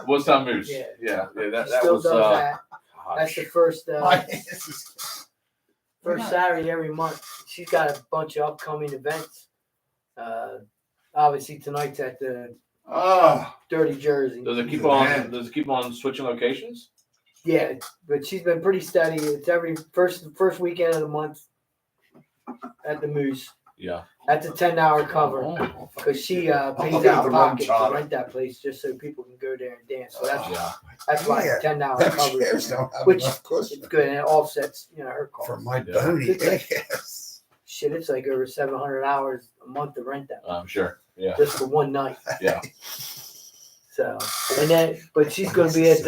Woodstown Moose. Yeah. That Still was. does that. That's the first Saturday every month. She's got a bunch of upcoming events. Obviously tonight's at the Dirty Jersey. Does it keep on switching locations? Yeah, but she's been pretty steady. It's every first weekend of the month at the Moose. Yeah. That's a 10-hour cover because she pays out of pocket to rent that place just so people can go there and dance. So that's why it's 10-hour cover, which it's good and it offsets her cost. For my bony ass. Shit, it's like over 700 hours a month to rent that. I'm sure. Yeah. Just for one night. Yeah. So but she's going to be at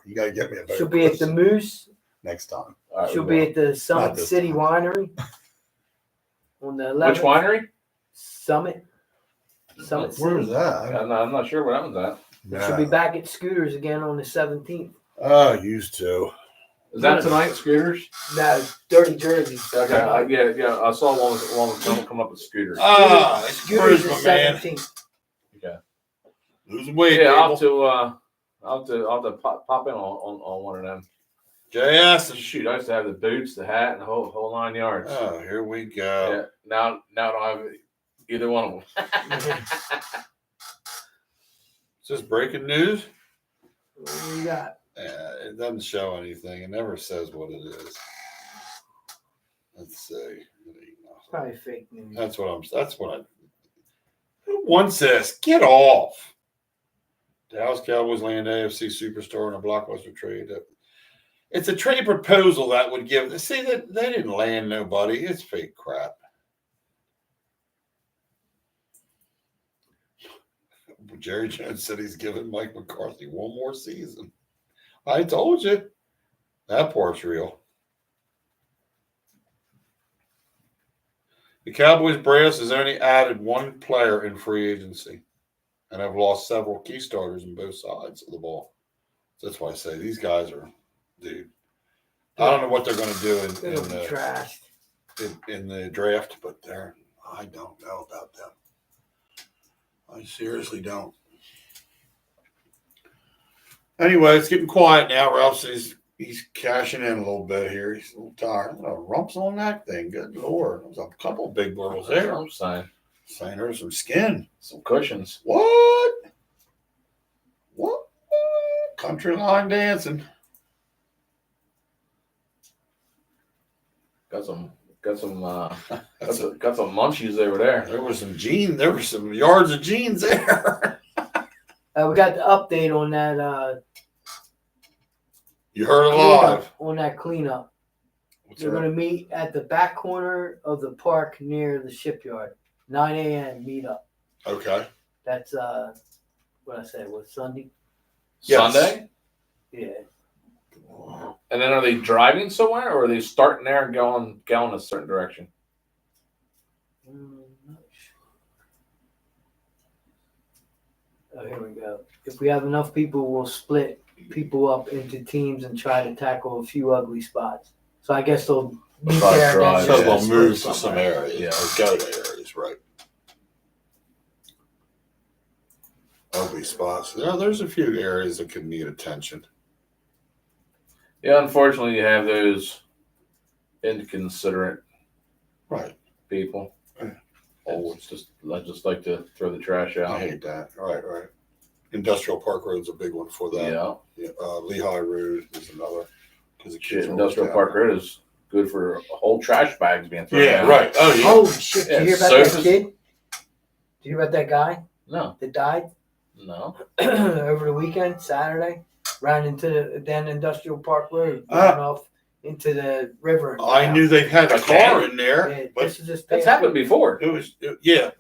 You gotta get me a better. She'll be at the Moose next time. She'll be at the Summit City Winery on the 11th. Which winery? Summit Where is City. that? I'm not sure where that one's at. She'll be back at Scooters again on the 17th. Oh, used to. Is that tonight, Scooters? No, Dirty Jersey. Okay. I saw one come up with Scooters. Scooters is 17th. Okay. Losing weight. Yeah, I'll have to pop in on one of them. JS. Shoot, I used to have the boots, the hat, and the whole 9 yards. Oh, here we go. Yeah. Now I don't have Either one of them. Is this breaking news? What do you got? It doesn't show anything. It never says what it is. Let's see. Probably fake news. That's what I. One says, get off. Dallas Cowboys land AFC superstar in a blockbuster trade. It's a trade proposal that would give. See, that they didn't land nobody. It's fake crap. Jerry Jones said he's giving Mike McCarthy one more season. I told you. That part's real. The Cowboys brass has only added one player in free agency and have lost several key starters on both sides of the ball. So that's why I say these guys are, dude. I don't know what they're going to do It'll be trashed. in the draft, but I don't know about them. I seriously don't. Anyway, it's getting quiet now. Ralph says he's cashing in a little bit here. He's a little tired. Rumps on that thing. Good Lord. There's a couple of big girls That's there. what I'm saying. Saying there's some skin. Some cushions. What? What? Country line dancing. Got some munchies over there. There was some jeans. There were some yards of jeans there. We got the update on that. You heard it Cleanup, live. on that cleanup. What's We're that? going to meet at the back corner of the park near the shipyard. 9 a.m. meet up. Okay. That's what I said. Was Sunday? Yes. Sunday? Yeah. And then are they driving somewhere, or are they starting there and going a certain direction? Not sure. Oh, here we go. If we have enough people, we'll split people up into teams and try to tackle a few ugly spots. So I guess they'll meet Besides there. drive, And So then yeah, they'll move to some somewhere. areas. Yeah. Or go to areas, right. Ugly spots. Yeah, there's a few areas that could need attention. Yeah, unfortunately, you have those inconsiderate Right. people. Yeah. Oh, I just like to throw the trash I out. hate that. Right. Industrial Park Road's a big one for that. Yeah. Lehigh Road is another. Because Shit, Industrial Park Road is good for whole trash bags being thrown Yeah, out. right. Oh, yeah. Holy shit. Did you hear Yeah, about that sofas. kid? Did you hear about that guy No. that died No. over the weekend, Saturday? Ran into the Industrial Park Road, Ah. ran off into the river. and I down. knew they had a Okay. car in there, Yeah, but this is just That's past happened before. it was, A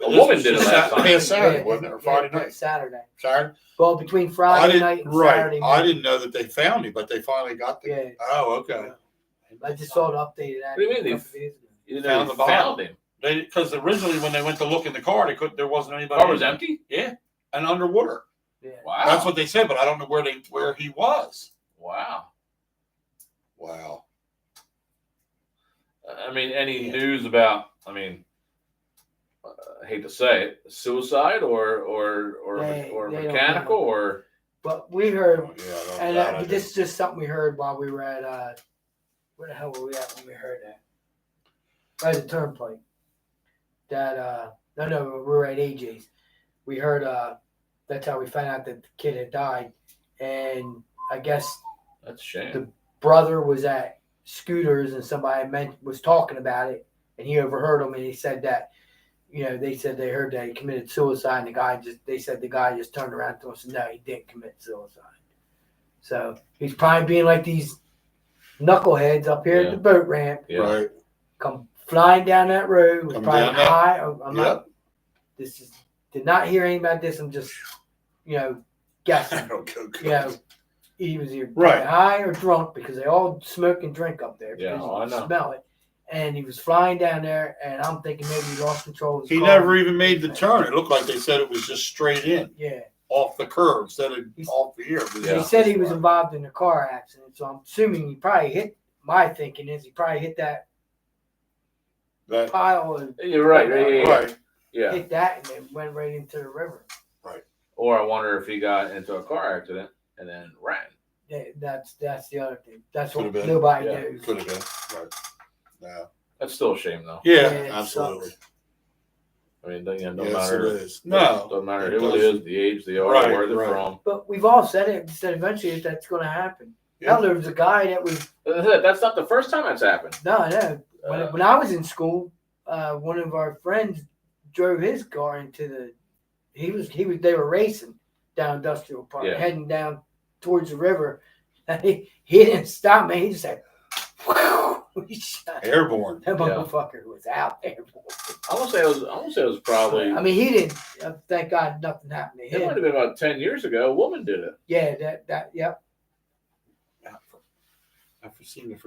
woman did it last time. Past Saturday, Yeah, wasn't it? Or yeah, Friday yeah, night? Saturday. Saturday? Well, between I Friday didn't, night and right. Saturday I morning. didn't know that they found him, but they finally got the. Yeah, Oh, okay. I just saw the updated ad. What do you mean a they- couple days ago. You didn't Found know the they body. found him. They because originally when they went to look in the car, there wasn't anybody. Car was in there. empty? Yeah, and underwater. Yeah. Wow. That's what they said, but I don't know where he was. Wow. Wow. I mean, any Yeah. news about? I I hate to say it, suicide or They don't mechanical know. or But we heard, Yeah, I don't and know. this is just something we heard while we were at, where the hell were we at when we heard that? Right at the Turnpike. That, no, we were at AJ's. We heard, that's how we found out that the kid had died. And I guess that's a shame. The brother was at Scooters and somebody was talking about it, and he overheard him, and he said that, they said they heard that he committed suicide, and they said the guy just turned around to us and said, no, he didn't commit suicide. So he's probably being like these knuckleheads up here at the boat ramp, Yeah. Right. come flying down that road, was Come probably down that- high. I'm Yep. did not hear anything about this. I'm just, guessing. I don't go He was either Right. high or drunk because they all smoke and drink up there. Yeah, because you I can know. Smell it. And he was flying down there, and I'm thinking maybe he lost control of his He car. never even made the turn. It looked like they said it was just straight in, Yeah. off the curb instead of He's- off the here. Yeah. He said he was involved in a car accident, so I'm assuming he probably hit. My thinking is he probably hit that That, pile and You're right. Yeah. right. Yeah. hit that, and then went right into the river. Or I wonder if he got into a car accident and then ran. Yeah, that's the other thing. That's Could've what been. nobody Yeah. knows. Could have been. Right. Yeah. That's still a shame, though. Yeah, Yeah, it absolutely. sucks. I mean, don't Yes, matter. it is. No, Doesn't matter it who it doesn't. is, the age they are, Right, where they're right. from. But we've all said it. Said eventually that's going to happen. Yeah. Hell, there was a guy that was That's not the first time that's happened. no. When I was in school, one of our friends drove his car into the. They were racing down Industrial Park, Yeah. heading down towards the river. And he didn't stop me. He just said, he shot. Airborne. That Yeah. motherfucker was out there. I want to say it was probably. I mean, he didn't. Thank God, nothing happened to It might him. have been about 10 years ago. A woman did it. Yeah, yep. I seem to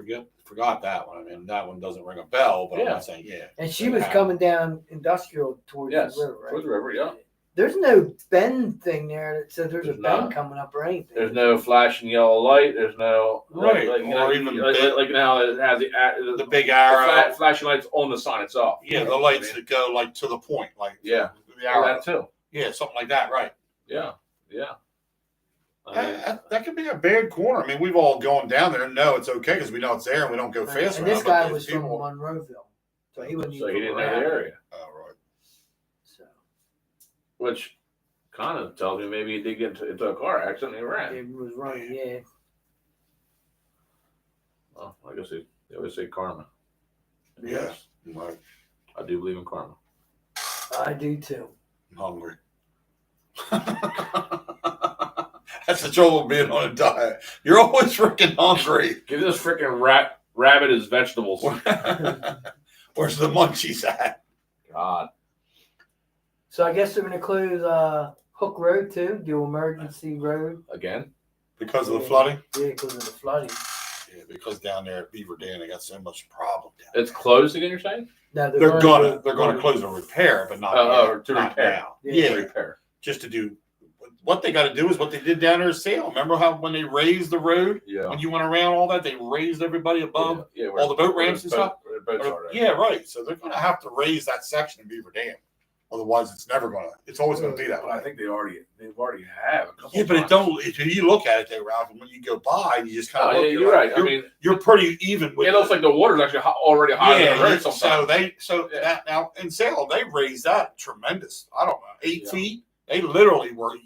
forgot that one. I mean, that one doesn't ring a bell, but I'm Yeah. not saying And she was coming down Industrial towards Yes, the river, right? towards the river, yeah. There's no bend thing there that says there's a There's bend not. coming up or anything. There's no flashing yellow light. There's no Right, like, or even like now it has the big arrow. flashing lights on the sign itself. Yeah, the lights that go like to the point, like Yeah. the Or arrow. that too. Yeah, something like that, right? Yeah, yeah. I mean, That could be a bad corner. I mean, we've all gone down there and know it's okay because we know it's there and we don't go fast. And this around, but guy there's was from people- Monroeville, so he wouldn't so even he didn't know around. the area, Oh, right. So which kind of tells me maybe he did get into a car accident and he ran. it was running, yeah. Well, I guess they always say karma. Yes. Right. I do believe in karma. I do too. I'm hungry. That's the trouble of being on a diet. You're always freaking hungry. Give this freaking rabbit his vegetables. Where's the munchies at? God. So I guess they're going to close Hook Road too, do emergency road. Again? Because of the flooding? Yeah, because of the flooding. Yeah, because down there at Beaver Dam, they got so much problem down It's closed again, you're saying? No, there. They're gonna close a repair, but not, to not repair. now. Yeah. Yeah, Repair. just to do what they got to do is what they did down there at Salem. Remember how when they raised the road, Yeah. when you went around all that, they raised everybody above. Yeah, all the boat ramps and stuff? Where the boats are, right? Yeah, right. So they're gonna have to raise that section of Beaver Dam. Otherwise, it's never gonna. It's always gonna be that Well, I way. think they've already have. A couple Yeah, but it times. don't. If you look at it, there, Ralph, and when you go by, you just kind Oh, of yeah, look. you're right. I You're, mean, you're pretty even with. it looks like the water's actually already higher than the yeah. road sometimes. So Yeah. that now in Salem they raised that tremendous. I don't know, 8 Yeah. feet. They literally were.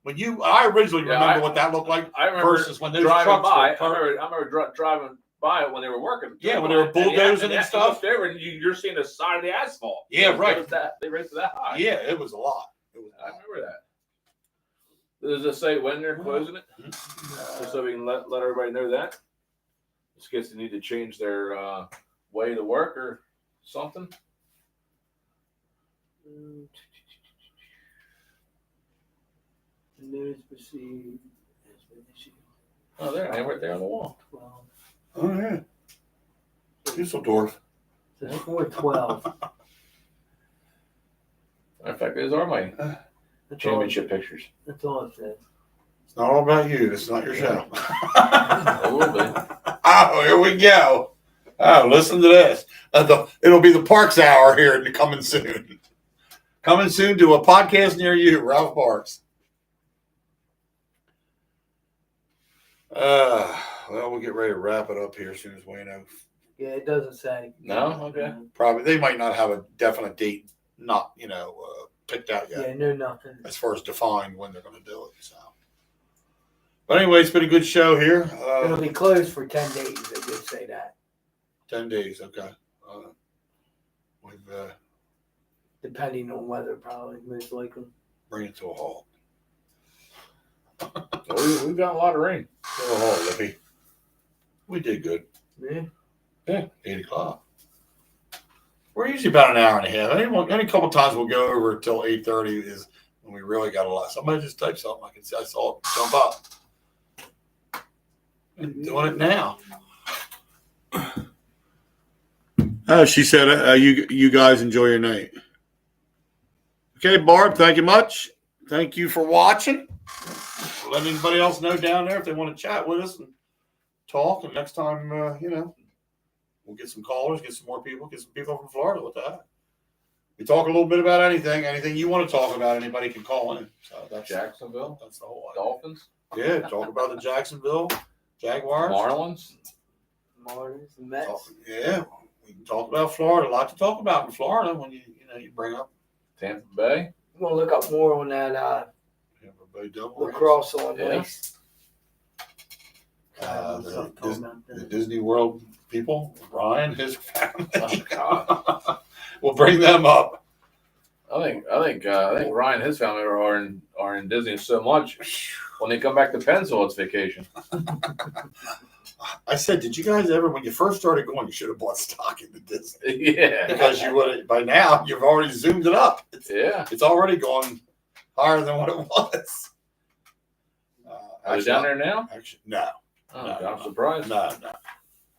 When I originally Yeah, remember what that looked like I remember versus when those driving trucks by. were I parked. remember driving by it when they were working. Yeah, when they were bulldozing and stuff. You look there and you're seeing the side of the asphalt. Yeah, It right. was they raised it that high. Yeah, it was a lot. It was. I remember that. Does it say when they're closing it? Just so we can let everybody know that. Just in case they need to change their way to work or something. News received. Oh, there I am, right there on the wall. 12. Oh yeah, Dusseldorf. So 412. Matter of fact, those are my That's all, championship pictures. that's all it says. It's not all about you. It's not your show. It will be. Oh, here we go. Oh, listen to this. It'll be the Parks Hour here coming soon. Coming soon to a podcast near you, Ralph Parks. Well, we'll get ready to wrap it up here as soon as Wayno. Yeah, it doesn't say. No? Okay. Probably they might not have a definite date, not picked out yet, Yeah, no nothing. as far as defined when they're going to do it. So, but anyway, it's been a good show here. It'll be closed for 10 days. They did say that. 10 days, okay. We've Depending on weather, probably, most likely. bring it to a halt. We've got a lot of rain. To a halt, Lippy. We did good. Yeah. Yeah, 8 o'clock. We're usually about an hour and a half. Any couple times we'll go over till 8:30 is when we really got a lot. Somebody just typed something. I can see. I saw it jump up. I'm doing it now. She said, "You guys enjoy your night." Okay, Barb. Thank you much. Thank you for watching. Let anybody else know down there if they want to chat with us and talk. And next time, we'll get some callers, get some more people, get some people from Florida. What the heck? We talk a little bit about anything. Anything you want to talk about, anybody can call in. So that's Jacksonville, That's the whole idea. Dolphins, Yeah, talk about the Jacksonville Jaguars. Marlins. Marlins, Mets. Yeah, we can talk about Florida. A lot to talk about in Florida when you bring up Tampa Bay. I'm gonna look up more on that Tampa Bay Devil Rays. lacrosse on Yeah. ice. The Disney World people, Ryan, his family. Oh, God. We'll bring them up. I think Ryan and his family are in Disney so much. When they come back to Pensacola, it's vacation. I said, did you guys ever, when you first started going, you should have bought stock in the Disney Yeah. because you would have, by now you've already zoomed it up. Yeah. It's already gone higher than what it was. Are you down there now? Actually, no. Oh, No, God, no. I'm surprised. No.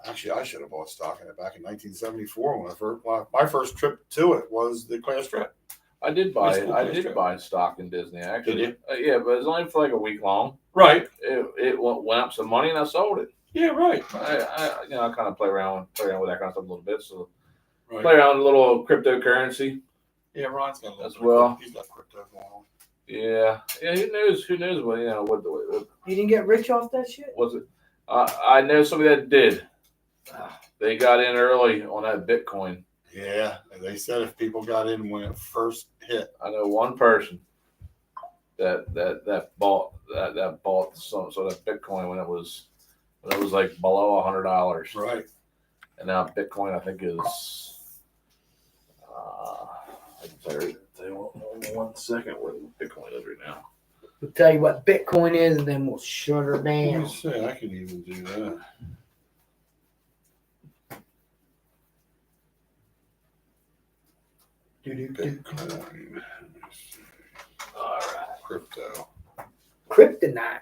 Actually, I should have bought stock in it back in 1974 when my first trip to it was the class trip. I did High school buy stock in Disney actually. Did Yeah, but it was only for like a week long. Right. It went up some money and I sold it. Yeah. Right. I kind of play around with that kind of stuff a little bit. So Right. play around with a little cryptocurrency. Yeah. Ryan's got a little As bit of well. He's got crypto going on. Yeah. Who knows what You didn't get rich off that shit? was it? I know somebody that did. They got in early on that Bitcoin. Yeah. They said if people got in when it first hit. I know one person that bought some sort of Bitcoin when it was like below $100. Right. And now Bitcoin, I think, is. I can tell you 1 second where Bitcoin is right now. We'll tell you what Bitcoin is, and then we'll shut her Let me down. see. I can even do that. Bitcoin. Let me see. All right. Crypto. Kryptonite.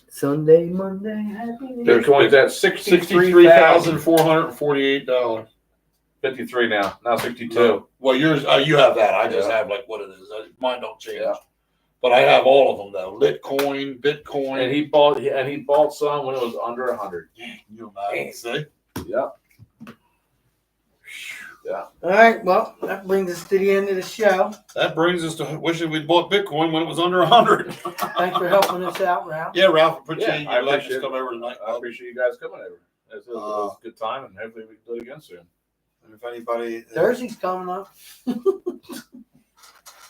Sunday, Monday, happy. Bitcoin's at $63,448. 53 now. Now 62. Well, yours, you have that. I just Yeah. have like what it is. Mine don't change. Yeah. But I have all of them though. Litecoin, Bitcoin. And he bought some when it was under 100. You imagine, see? Yep. Yeah. All right, well, that brings us to the end of the show. That brings us to wishing we'd bought Bitcoin when it was under 100. Thanks for helping us out, Ralph. Yeah, Ralph, appreciate Yeah, I you letting us appreciate come over tonight. I appreciate you guys coming over. It was a good time, and hopefully we can do it again soon. And if anybody, Thursday's coming up.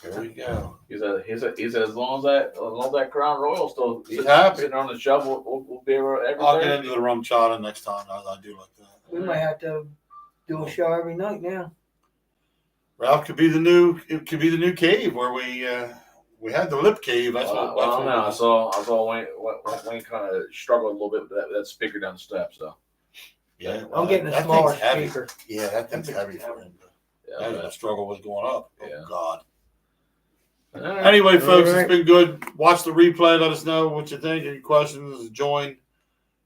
there we go. He said as long as that Crown Royal still He's happy. sitting on the shelf, we'll be able to I'll get every into the rum chata next time. I do like that. We might have to do a show every night now. Ralph could be the new. It could be the new cave where we had the lip cave. That's I what. don't know. I saw Wayne kind of struggled a little bit with that speaker down the steps. So Yeah, I'm getting a that smaller thing's heavy. speaker. Yeah, that thing's heavy for him. yeah. The struggle was going up. Oh Yeah. God. All right. Anyway, folks, All right. it's been good. Watch the replay. Let us know what you think. Any questions? Join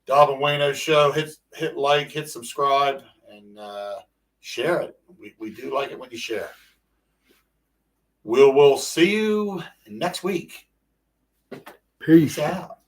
Dob And Wayno Show. Hit like, hit subscribe, and share it. We do like it when you share. We'll see you next week. Peace Peace out.